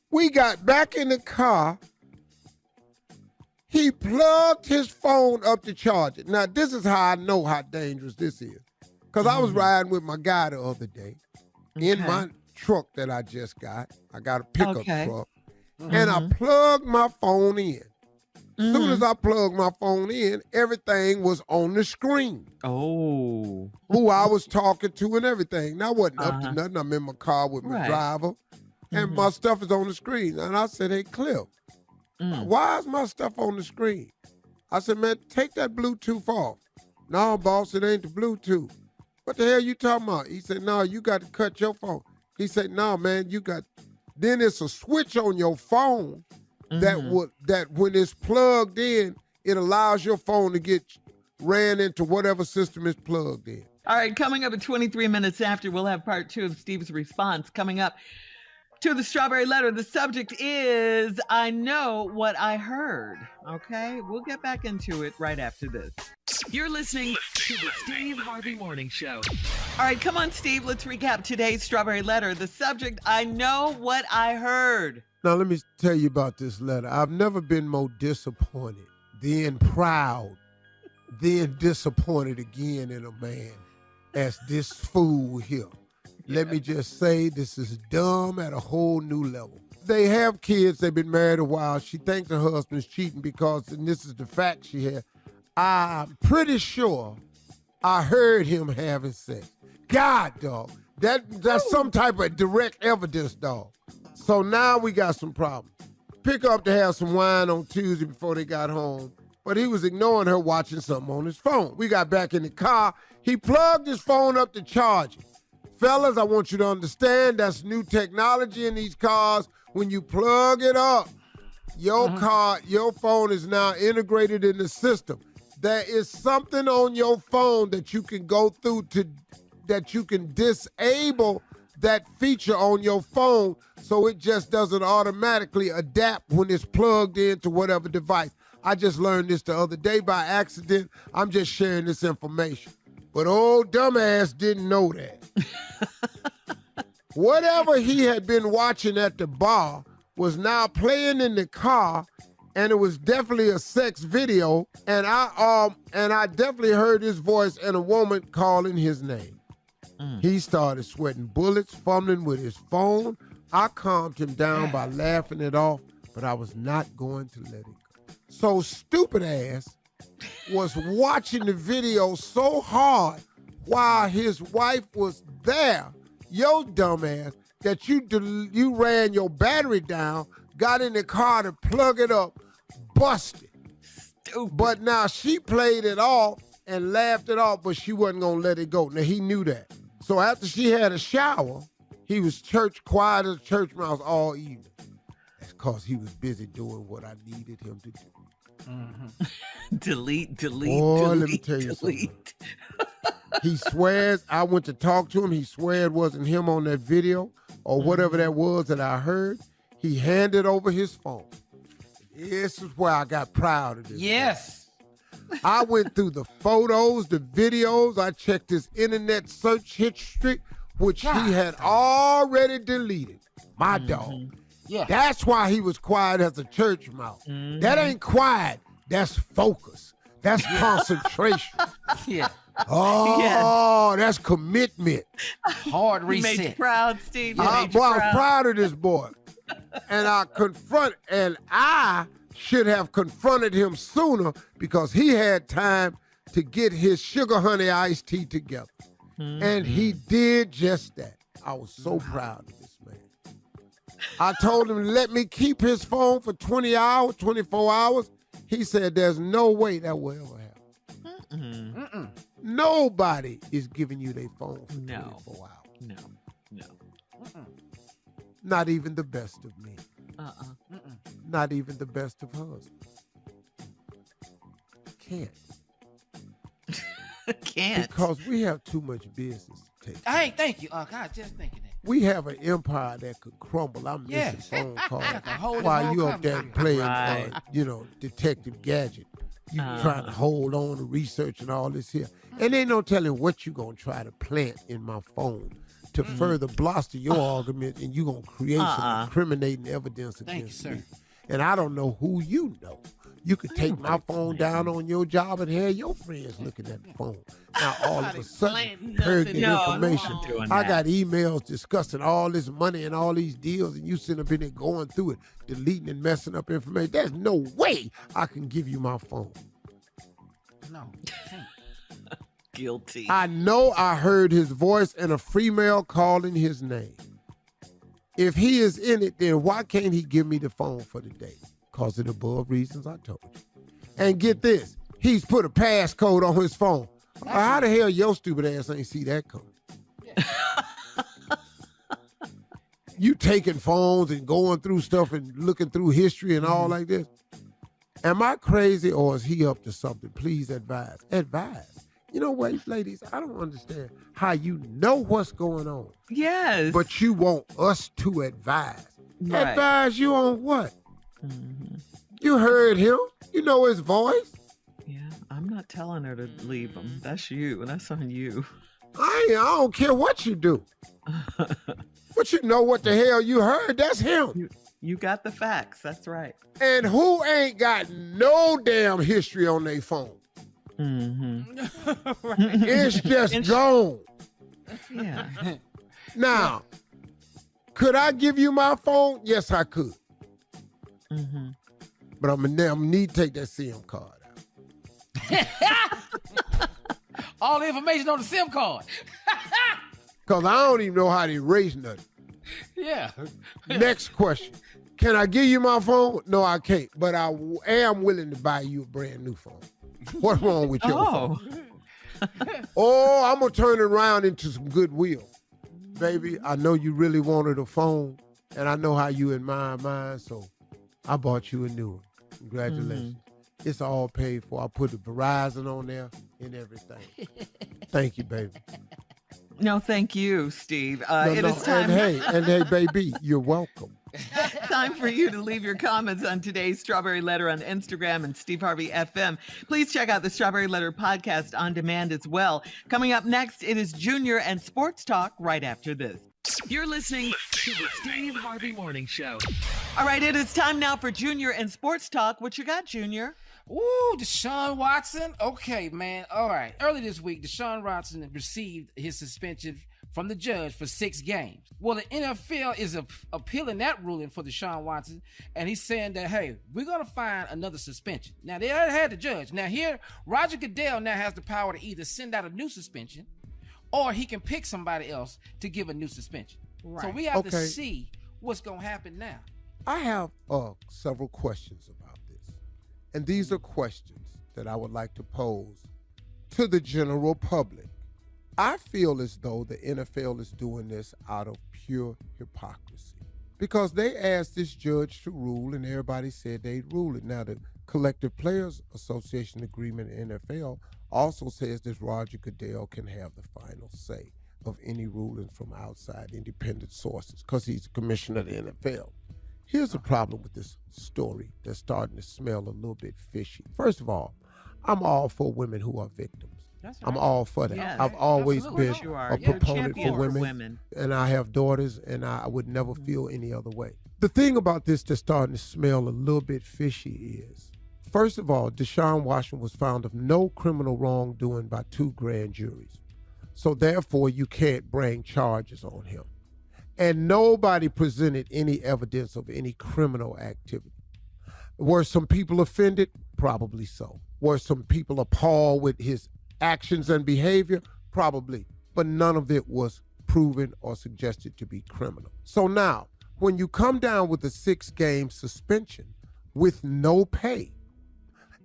We got back in the car. He plugged his phone up to charge it. Now, this is how I know how dangerous this is. Because I was riding with my guy the other day in my truck that I just got. I got a pickup truck. And I plugged my phone in. As soon as I plugged my phone in, everything was on the screen. Oh. Who I was talking to and everything. Now, I wasn't up to nothing. I'm in my car with my driver. And my stuff is on the screen. And I said, hey, Cliff, why is my stuff on the screen? I said, man, take that Bluetooth off. No, boss, it ain't the Bluetooth. What the hell you talking about? He said, no, you got to cut your phone. He said, no, man, you got... Then it's a switch on your phone that when it's plugged in, it allows your phone to get ran into whatever system is plugged in. All right, coming up at 23 minutes after, we'll have part 2 of Steve's response. Coming up to the Strawberry Letter, the subject is, I know what I heard. Okay, we'll get back into it right after this. You're listening to the Steve Harvey Morning Show. All right, come on, Steve. Let's recap today's Strawberry Letter. The subject, I know what I heard. Now, let me tell you about this letter. I've never been more disappointed, then proud, then disappointed again in a man as this fool here. Let me just say, this is dumb at a whole new level. They have kids. They've been married a while. She thinks her husband's cheating because, and this is the fact she had, I'm pretty sure I heard him having sex. God, dog. That's some type of direct evidence, dog. So now we got some problems. Pick her up to have some wine on Tuesday before they got home, but he was ignoring her watching something on his phone. We got back in the car. He plugged his phone up to charge it. Fellas, I want you to understand that's new technology in these cars. When you plug it up, your phone is now integrated in the system. There is something on your phone that you can go through that you can disable that feature on your phone so it just doesn't automatically adapt when it's plugged into whatever device. I just learned this the other day by accident. I'm just sharing this information. But old dumbass didn't know that. Whatever he had been watching at the bar was now playing in the car, and it was definitely a sex video, and I definitely heard his voice and a woman calling his name. He started sweating bullets, fumbling with his phone. I calmed him down by laughing it off, but I was not going to let it go. So stupid ass was watching the video so hard while his wife was there, your dumb ass, that you ran your battery down, got in the car to plug it up, busted. Stupid. But now she played it off and laughed it off, but she wasn't going to let it go. Now, he knew that. So after she had a shower, he was quiet as a church mouse all evening. That's because he was busy doing what I needed him to do. Delete. Let me tell you something. He swears, I went to talk to him, he swear it wasn't him on that video or whatever that was that I heard. He handed over his phone. This is where I got proud of this. Yes. I went through the photos, the videos. I checked his internet search history, which he had already deleted. My dog. Yeah. That's why he was quiet as a church mouse. That ain't quiet. That's focus. That's concentration. Yeah. Oh, that's commitment. Hard reset. He made you proud, Steve. I was proud of this boy. And I should have confronted him sooner because he had time to get his sugar honey iced tea together. And he did just that. I was so proud of this man. I told him to let me keep his phone for 20 hours, 24 hours. He said there's no way that will ever happen. Nobody is giving you their phone for 24 hours. No. Not even the best of me. Not even the best of husbands. Can't. Because we have too much business to take. Hey, thank you, Unc. I was just thinking that. We have an empire that could crumble. I'm missing phone calls while you up there playing, Detective Gadget. You trying to hold on to research and all this here. And ain't no telling what you going to try to plant in my phone to further bluster your argument, and you going to create some incriminating evidence against me. And I don't know who you know. You could take my phone down on your job and have your friends looking at the phone. Now, all of a sudden, heard the information. I got emails discussing all this money and all these deals, and you sitting up in there going through it, deleting and messing up information. There's no way I can give you my phone. No. Guilty. I know I heard his voice and a female calling his name. If he is in it, then why can't he give me the phone for the day? Because of the above reasons I told you. And get this, he's put a passcode on his phone. How the hell your stupid ass ain't see that coming? You taking phones and going through stuff and looking through history and all like this. Am I crazy or is he up to something? Please advise. Advise. You know what, ladies, I don't understand how you know what's going on. Yes. But you want us to advise. Right. Advise you on what? You heard him. You know his voice. Yeah, I'm not telling her to leave him. That's you. That's on you. I don't care what you do. But you know what the hell you heard. That's him. You got the facts. That's right. And who ain't got no damn history on their phone? It's just gone. Yeah. Now, could I give you my phone? Yes, I could. But I'm gonna need to take that SIM card out. All the information on the SIM card. Because I don't even know how to erase nothing. Yeah. Next question. Can I give you my phone? No, I can't. But I am willing to buy you a brand new phone. What's wrong with your phone? Oh, I'm going to turn it around into some goodwill. Baby, I know you really wanted a phone, and I know how you admire mine, so I bought you a new one. Congratulations. It's all paid for. I put the Verizon on there and everything. Thank you, baby. No, thank you, Steve. It is time. And hey, baby, you're welcome. Time for you to leave your comments on today's Strawberry Letter on Instagram and Steve Harvey FM. Please check out the Strawberry Letter podcast on demand as well. Coming up next, it is Junior and Sports Talk right after this. You're listening to the Steve Harvey Morning Show. All right, it is time now for Junior and Sports Talk. What you got, Junior? Ooh, Deshaun Watson. Okay, man. All right. Early this week, Deshaun Watson received his suspension from the judge for 6 games. Well, the NFL is appealing that ruling for Deshaun Watson, and he's saying that, hey, we're going to find another suspension. Now, they already had the judge. Now, here, Roger Goodell now has the power to either send out a new suspension or he can pick somebody else to give a new suspension. Right. So we have to see what's going to happen now. I have several questions about this. And these are questions that I would like to pose to the general public. I feel as though the NFL is doing this out of pure hypocrisy because they asked this judge to rule and everybody said they'd rule it. Now, the Collective Players Association agreement in NFL also says that Roger Goodell can have the final say of any ruling from outside independent sources because he's the commissioner of the NFL. Here's the problem with this story that's starting to smell a little bit fishy. First of all, I'm all for women who are victims. Right. I'm all for that. Yes, I've always been a proponent for women, and I have daughters, and I would never feel any other way. The thing about this that's starting to smell a little bit fishy is, first of all, Deshaun Watson was found of no criminal wrongdoing by 2 grand juries. So therefore, you can't bring charges on him. And nobody presented any evidence of any criminal activity. Were some people offended? Probably so. Were some people appalled with his actions and behavior? Probably. But none of it was proven or suggested to be criminal. So now, when you come down with a 6-game suspension with no pay,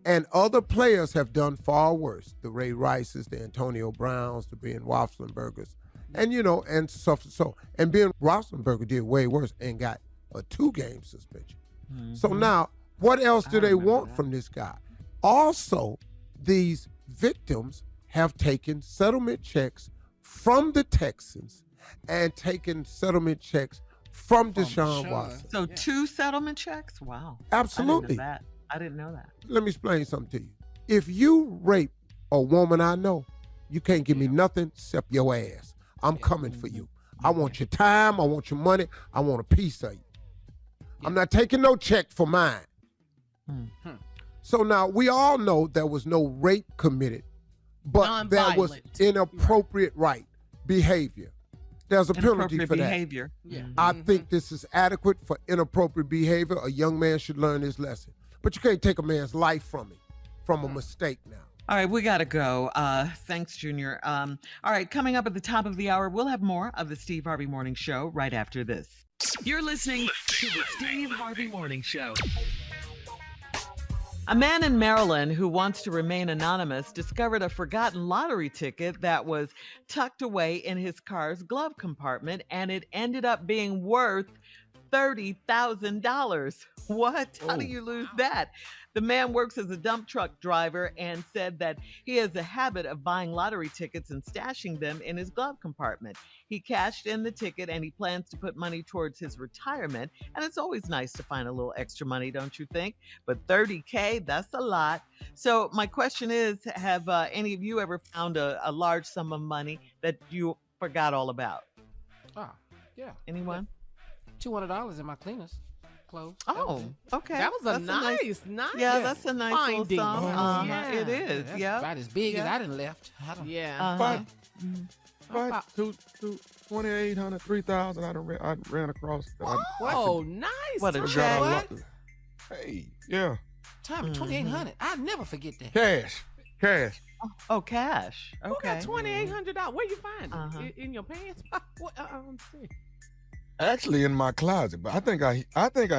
and other players have done far worse, the Ray Rices, the Antonio Browns, the Ben Roethlisbergers, and and so. And Ben Roethlisberger did way worse and got a 2-game suspension. Mm-hmm. So now, what else do they want from this guy? Also, these victims have taken settlement checks from the Texans and taken settlement checks from Deshaun Watson. So 2 settlement checks? Wow. Absolutely. I didn't know that. Let me explain something to you. If you rape a woman I know, you can't give me nothing except your ass. I'm coming for you. I want your time. I want your money. I want a piece of you. I'm not taking no check for mine. Mm-hmm. So now we all know there was no rape committed, but there was inappropriate behavior. There's a penalty for behavior. That. Yeah. I think this is adequate for inappropriate behavior. A young man should learn his lesson. But you can't take a man's life from him, from a mistake now. All right, we got to go. Thanks, Junior. All right, coming up at the top of the hour, we'll have more of the Steve Harvey Morning Show right after this. You're listening to the Steve Harvey Morning Show. A man in Maryland who wants to remain anonymous discovered a forgotten lottery ticket that was tucked away in his car's glove compartment, and it ended up being worth $30,000. What? How do you lose that? The man works as a dump truck driver and said that he has a habit of buying lottery tickets and stashing them in his glove compartment. He cashed in the ticket and he plans to put money towards his retirement. And it's always nice to find a little extra money, don't you think? But $30K, that's a lot. So my question is, have any of you ever found a large sum of money that you forgot all about? Yeah. Anyone? $200 in my cleaner's clothes. Oh, okay. That was a nice. Yeah, that's a nice little sum. Yeah. It is. Yeah. About as big as I done left. But 2,800, 3,000. I ran across. Nice. What a check. Hey, yeah. Time 2,800. I'll never forget that. Cash. Oh, cash. Okay. Who got $2,800? Where you find it? In your pants? What? Actually, in my closet, but I think I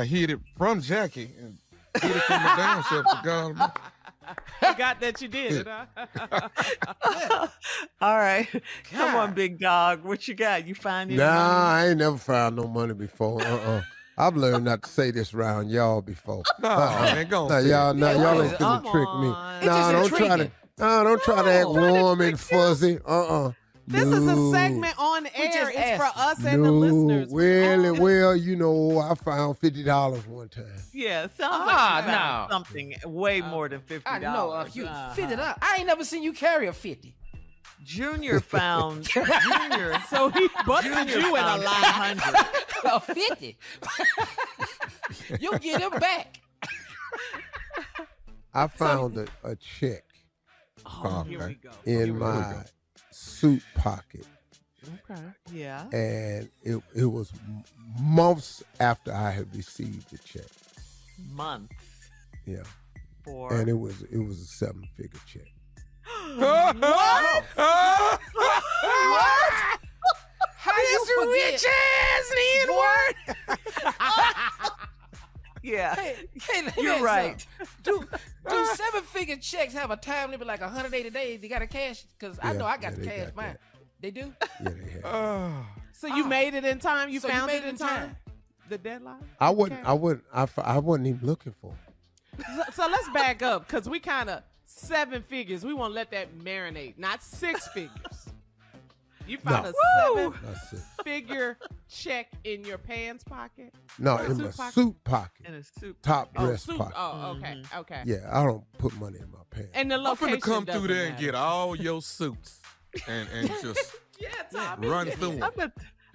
hid it from Jackie and hid it from my damn self. For God, forgot that you did it. Huh? All right, come on, big dog. What you got? You find it? Nah, I ain't never found no money before. I've learned not to say this around y'all before. Man, go on. Y'all ain't gonna trick me. Don't try to act warm and fuzzy. This is a segment on air. It's for us and the listeners. Well, I found $50 one time. Yeah, sounds like you found something way more than $50. I know, you fit it up. I ain't never seen you carry a 50. Junior found Junior. So he busted you in a lie. A 50. you'll get them back. I found a check Here we go. in my suit pocket. Okay. Yeah. And it was months after I had received the check. Months. Yeah. And it was a 7-figure check. What? What? How This you rich ass N-word. Yeah. Hey, You're right. Do 7-figure checks have a time limit like 180 days? You got to cash? Because I know I got to they cash got mine. that. They do? Yeah, they had. So you made it in time? You So you found made it in time? The deadline? I wasn't even looking for it. So let's back up because we kind of 7 figures. We won't let that marinate. Not 6 figures. You found a Not six. 7-figure check in your pants pocket? No, Or in my suit pocket? suit pocket. In a suit. Top breast suit. pocket. Oh, okay. Okay. Yeah, I don't put money in my pants. And the I'm location finna come through doesn't there and matter. get all your suits and just Yeah, Tommy. run through them.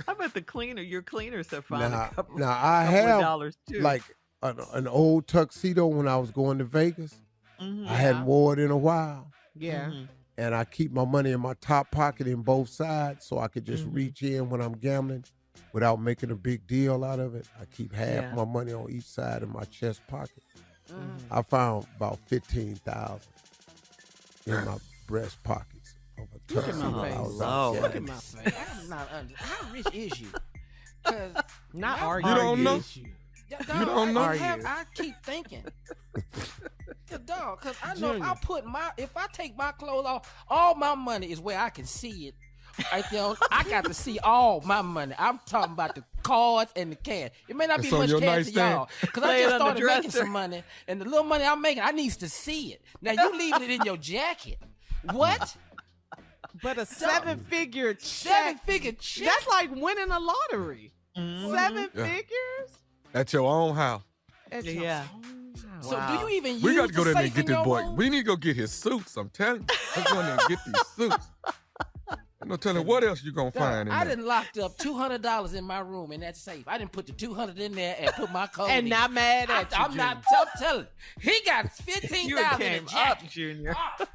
I bet the cleaner, your cleaners have found a couple, Now I couple of have dollars too. like an old tuxedo when I was going to Vegas. Mhm. I hadn't wore it in a while. Yeah. Mhm. And I keep my money in my top pocket in both sides so I could just reach in when I'm gambling without making a big deal out of it. I keep half my money on each side of my chest pocket. I found about $15,000 in my breast pockets of a Look at my tuxedo. face. I was Low. out Look at gambling. my face. I'm not under. How rich is you? Because Not You arguing. don't know? with you. You don't know? I keep thinking. Because I know if I take my clothes off, all my money is where I can see it. Right there, I got to see all my money. I'm talking about the cards and the cash. It may not be It's on much your cash to nightstand? y'all, because Lay I it just on the started making dresser. some money, and the little money I'm making, I needs to see it. Now you leaving it in your jacket. What? But a 7-figure check. 7-figure check? That's like winning a lottery. Mhm. 7 Yeah. figures? at your own house. At your Yeah. own house. So do you even use We got to go the there and safe get in this your boy. room? We need to go get his suits. I'm telling you. Let's go in there and get these suits. I'm not telling what else you gonna find in I there. done locked up $200 in my room in that safe. I didn't put the $200 in there and put my code And in. not mad at you, I'm not telling. He got You 15,000 in a came up, jacket. Junior. Ah,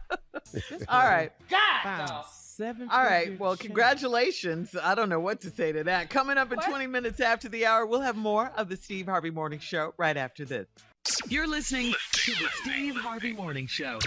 All right. God, Wow. dog. 7 All right. Well, congratulations. I don't know what to say to that. Coming up in 20 minutes after the hour, we'll have more of the Steve Harvey Morning Show right after this. You're listening to the Steve Harvey Morning Show.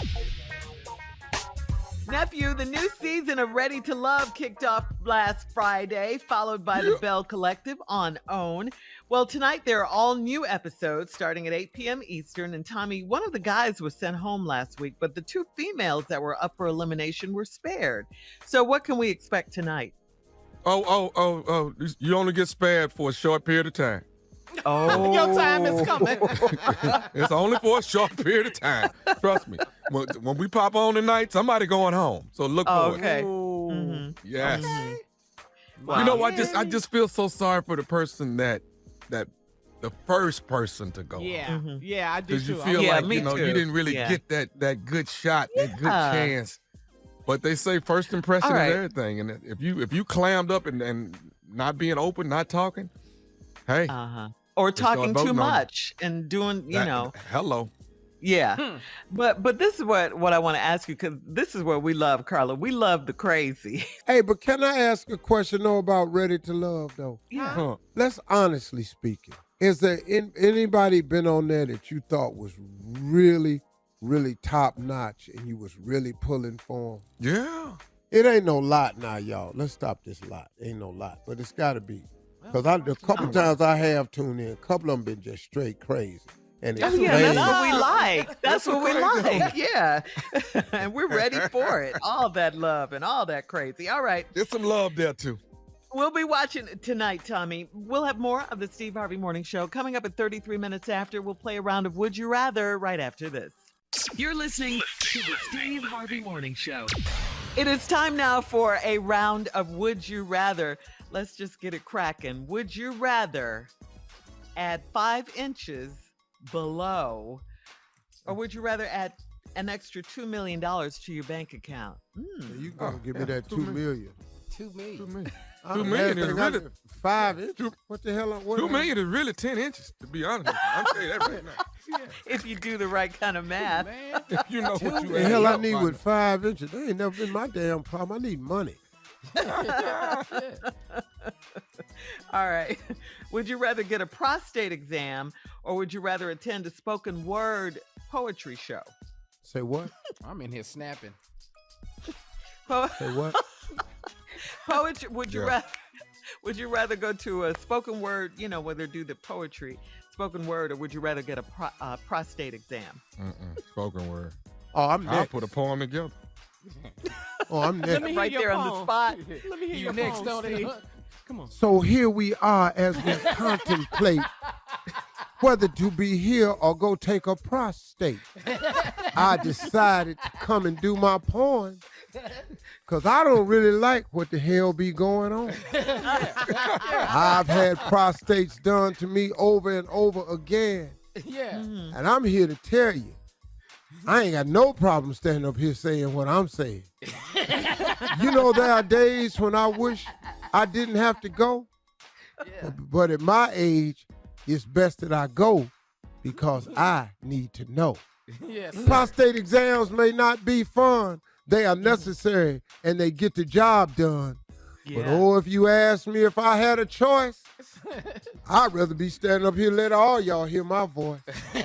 Nephew, the new season of Ready to Love kicked off last Friday, followed by the Bell Collective on OWN. Well, tonight there are all new episodes starting at 8 p.m. Eastern. And Tommy, one of the guys was sent home last week, but the two females that were up for elimination were spared. So what can we expect tonight? Oh, you only get spared for a short period of time. Oh, Your time is coming. It's only for a short period of time. Trust me. When we pop on tonight, somebody going home. So look for it. okay. Ooh. Mhm. Yes. Wow. You know, I just feel so sorry for the person that the first person to go. Yeah. Mhm. Yeah, I do Because too. you feel Yeah, like me you too. didn't really Yeah. get that good shot, that good Yeah. chance. But they say first impression All right. is everything, and if you clammed up and not being open, not talking, hey, Uh-huh. Or They start talking too voting on you. much and doing, hello. Yeah. But this is what I want to ask you, because this is what we love, Carla. We love the crazy. Hey, but can I ask a question though about Ready to Love though? Yeah. Huh. Let's honestly speaking. Is there anybody been on there that you thought was really, really top notch and you was really pulling for them? Yeah. It ain't no lot now, y'all. Let's stop this lot. Ain't no lot, but it's got to be. Because a couple times I have tuned in, a couple of them been just straight crazy. And it's Yeah, that's amazing. what we like. That's what we crazy. like. Yeah. And we're ready for it. All that love and all that crazy. All right. There's some love there too. We'll be watching tonight, Tommy. We'll have more of the Steve Harvey Morning Show coming up at 33 minutes after. We'll play a round of Would You Rather right after this. You're listening to the Steve Harvey Morning Show. It is time now for a round of Would You Rather. Let's just get it cracking. Would you rather add 5 inches below, or would you rather add an extra $2 million to your bank account? You gonna give me that $2 million? $2 million. To me. 2 million is really 5 inches. What the hell? 2 million is really 10 inches, to be honest with you. I'm telling you that right now. If you do the right kind of math. If you know what you the hell I need with 5 inches? That ain't never been my damn problem. I need money. All right. Would you rather get a prostate exam or would you rather attend a spoken word poetry show? Say what? I'm in here snapping. Say what? Poetry. Would you rather go to a spoken word, where they do the poetry, spoken word, or would you rather get a prostate exam? Spoken word. Oh, I'm next. I'll put a poem together. Oh, I'm next. Right there on the spot. Let me hear You your next, poem, don't Steve. it? Come on. So here we are as we contemplate whether to be here or go take a prostate. I decided to come and do my poem because I don't really like what the hell be going on. I've had prostates done to me over and over again. Yeah. And I'm here to tell you, I ain't got no problem standing up here saying what I'm saying. There are days when I wish I didn't have to go. Yeah. But at my age, it's best that I go because I need to know. Yes. Prostate exams may not be fun. They are necessary and they get the job done. Yeah. But if you ask me if I had a choice, I'd rather be standing up here and let all y'all hear my voice. The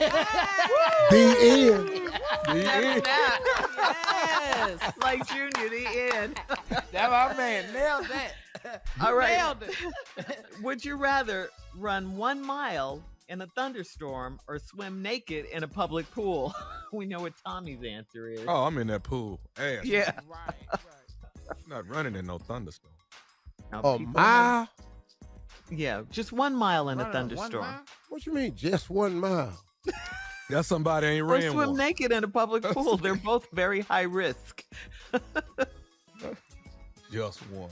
end. The end. Yes. Like Junior, the end. That my man. Nailed that. All right. Nailed it. Would you rather run 1 mile in a thunderstorm or swim naked in a public pool? We know what Tommy's answer is. Oh, I'm in that pool. Ass. Yeah. Right. I'm not running in no thunderstorm. A mile? Yeah, just 1 mile in a thunderstorm. What you mean, just 1 mile? That's somebody ain't Or ran swim one. naked in a public pool. They're both very high risk. Just one.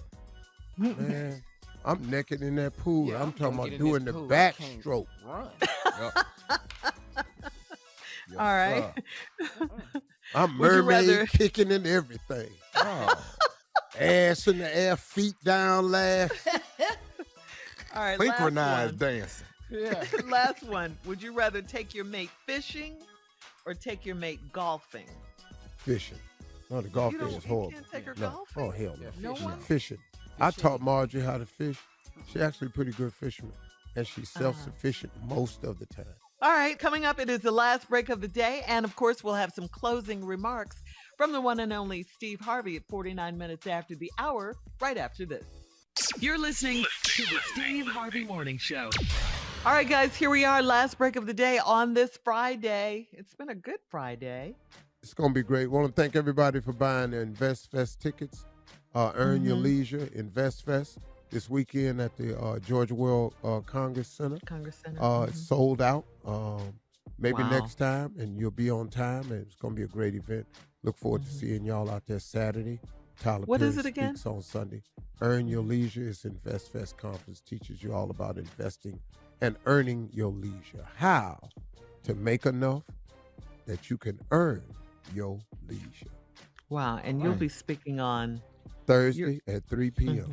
Man, I'm naked in that pool. Yeah, I'm talking about in doing this the pool. backstroke. Run. Yes, All right. I'm Would you mermaid rather- kicking and everything. Oh. Ass in the air, feet down, laugh. All right, Synchronized dancing. Yeah. last one. Would you rather take your mate fishing or take your mate golfing? Fishing. No, the golf You thing don't- is you horrible. can't take her No. golfing? Oh, hell no. No one? Fishing. I taught Marjorie how to fish. She's actually a pretty good fisherman. And she's self-sufficient most of the time. All right, coming up, it is the last break of the day. And of course, we'll have some closing remarks from the one and only Steve Harvey at 49 minutes after the hour, right after this. You're listening to the Steve Harvey Morning Show. All right, guys, here we are, last break of the day on this Friday. It's been a good Friday. It's going to be great. Want to thank everybody for buying their Invest Fest tickets. Earn Your Leisure, Invest Fest, this weekend at the Georgia World Congress Center. It's sold out. Maybe next time, and you'll be on time, and it's going to be a great event. Look forward to seeing y'all out there Saturday. Tyler What Perry is it again? speaks on Sunday. Earn Your Leisure is Invest Fest Conference. Teaches you all about investing and earning your leisure. How to make enough that you can earn your leisure. Wow, and you'll be speaking on Thursday at 3 p.m.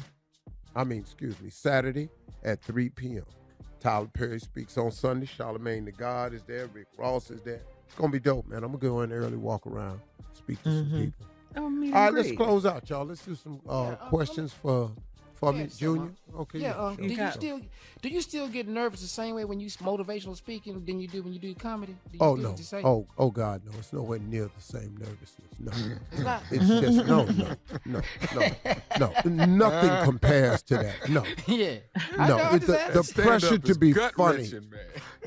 Saturday at 3 p.m. Tyler Perry speaks on Sunday. Charlamagne the God is there. Rick Ross is there. It's going to be dope, man. I'm going to go in early, walk around, speak to some people. Oh, meet All right, and let's greet. close out, y'all. Let's do some questions for me, Junior. Okay. Yeah. Sure. Do you still get nervous the same way when you motivational speaking than you do when you do comedy? Do you Oh, feel no. the same? Oh, God, no. It's nowhere near the same nervousness. No. It's not. It's just, no. Nothing compares to that. No. Yeah. No. The pressure to be funny.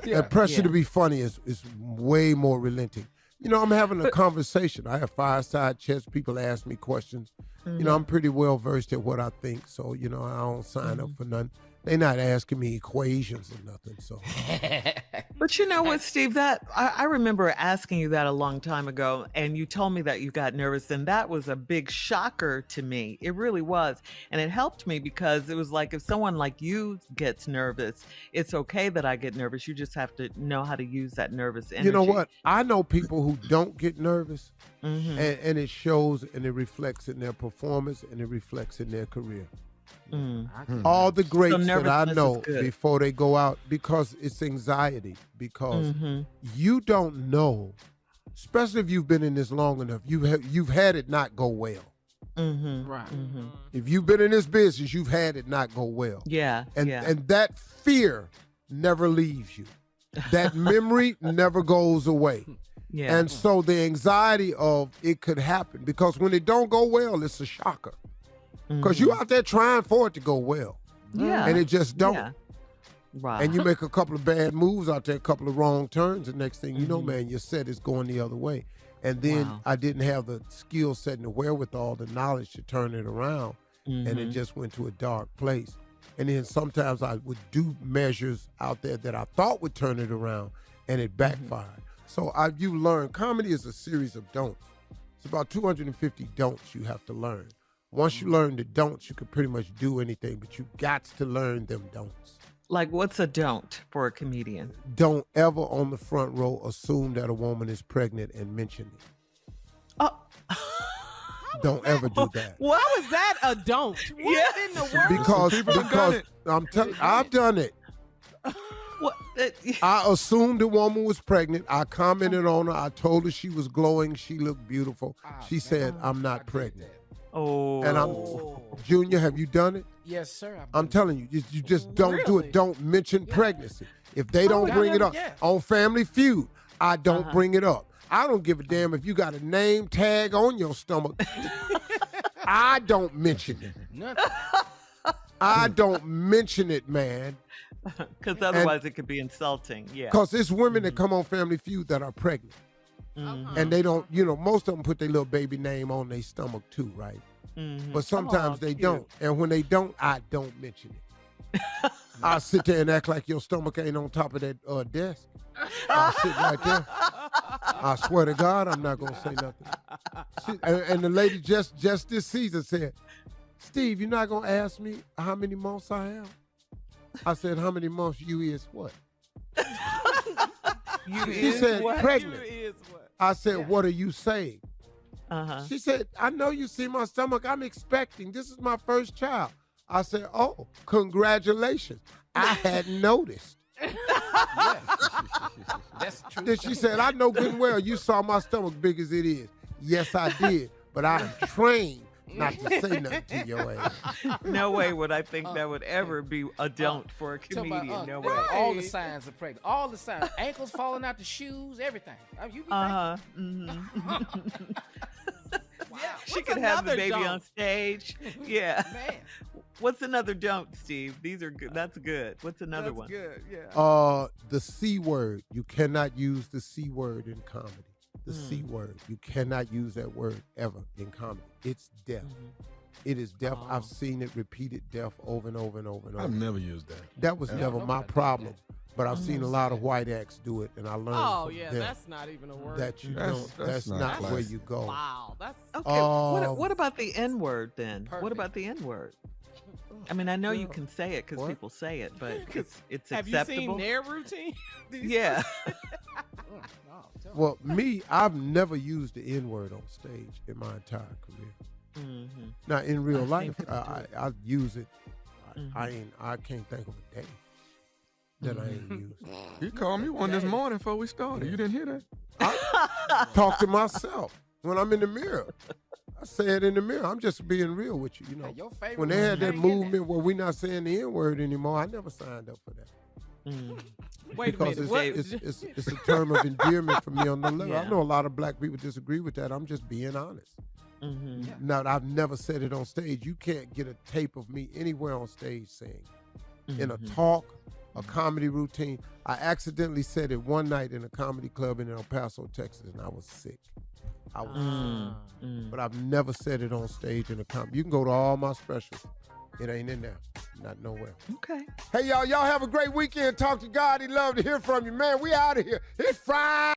Yeah. The pressure to be funny is way more relenting. I'm having a conversation. I have fireside chats. People ask me questions. I'm pretty well versed at what I think. So, I don't sign up for nothing. They're not asking me equations or nothing. So, But you know what, Steve, that I remember asking you that a long time ago, and you told me that you got nervous, and that was a big shocker to me. It really was. And it helped me because it was like if someone like you gets nervous, it's okay that I get nervous. You just have to know how to use that nervous energy. you know what? I know people who don't get nervous, and it shows and it reflects in their performance and it reflects in their career. All the greats that I nervousness know is good. before they go out, because it's anxiety, because you don't know, especially if you've been in this long enough, you've had it not go well. Right. If you've been in this business, you've had it not go well. Yeah. And that fear never leaves you. That memory never goes away. Yeah. And so the anxiety of it could happen, because when it don't go well, it's a shocker. Because you out there trying for it to go well. Yeah. And it just don't. Yeah. Right. And you make a couple of bad moves out there, a couple of wrong turns, and next thing you know, man, your set is going the other way. And then I didn't have the skill set and the wherewithal, the knowledge to turn it around, and it just went to a dark place. And then sometimes I would do measures out there that I thought would turn it around, and it backfired. So you learn, comedy is a series of don'ts. It's about 250 don'ts you have to learn. Once you learn the don'ts, you can pretty much do anything, but you got to learn them don'ts. Like, what's a don't for a comedian? Don't ever on the front row assume that a woman is pregnant and mention it. Oh. Don't ever do that. Why was that a don't? What in the world? Because I'm telling you, I've done it. What? I assumed the woman was pregnant. I commented on her. I told her she was glowing. She looked beautiful. She said, I'm not pregnant. Oh. And Junior, have you done it? Yes, sir. I'm telling you, you just don't do it. Don't mention pregnancy. If they don't bring it up on Family Feud, I don't bring it up. I don't give a damn if you got a name tag on your stomach. I don't mention it. I don't mention it, man. Because otherwise it could be insulting. Yeah. Because it's women that come on Family Feud that are pregnant. And they don't, most of them put their little baby name on their stomach too, right? But sometimes they don't. And when they don't, I don't mention it. I'll sit there and act like your stomach ain't on top of that desk. I'll sit right there. I swear to God, I'm not going to say nothing. And the lady just this season said, Steve, you're not going to ask me how many months I have? I said, how many months you is what? She said, pregnant. I said, what are you saying? She said, I know you see my stomach. I'm expecting. This is my first child. I said, oh, congratulations. I hadn't noticed. That's true. Then she said, I know good and well you saw my stomach big as it is. Yes, I did. But I'm trained not to say nothing to your ass. No way would I think that would ever be a don't for a comedian. No way. All the signs of pregnant. All the signs. Ankles falling out the shoes, everything. You be She could have the baby on stage. Yeah. Man. What's another don't, Steve? These are good. That's good. What's another one? Good, yeah. The C word. You cannot use the C word in comedy. The C word. You cannot use that word ever in comedy. It's deaf. It is deaf. I've seen it repeated deaf over and over and over and over. I've never used that. That was never my problem. But I've seen a lot of white acts do it, and I learned from them that's not even a word. that you don't. That's not where you go. Wow, that's okay. What about the N word then? Perfect. What about the N word? I mean, I know you can say it because people say it, but it's have acceptable. You seen their routine? Yeah. Well, I've never used the N word on stage in my entire career. Now, in real life, I use it. I can't think of a day that I ain't used. He called me one this morning before we started. You didn't hear that? I talk to myself when I'm in the mirror. I say it in the mirror. I'm just being real with you. When they had that movement where we're not saying the N word anymore, I never signed up for that. Wait because a minute. It's a term of endearment for me on the level. Yeah. I know a lot of black people disagree with that. I'm just being honest. Now, I've never said it on stage. You can't get a tape of me anywhere on stage saying in a talk, a comedy routine. I accidentally said it one night in a comedy club in El Paso, Texas, and I was sick. I was sick. But I've never said it on stage in a comedy. You can go to all my specials. It ain't in there. Not nowhere. Okay. Hey, y'all have a great weekend. Talk to God. He'd love to hear from you. Man, we out of here. It's Friday.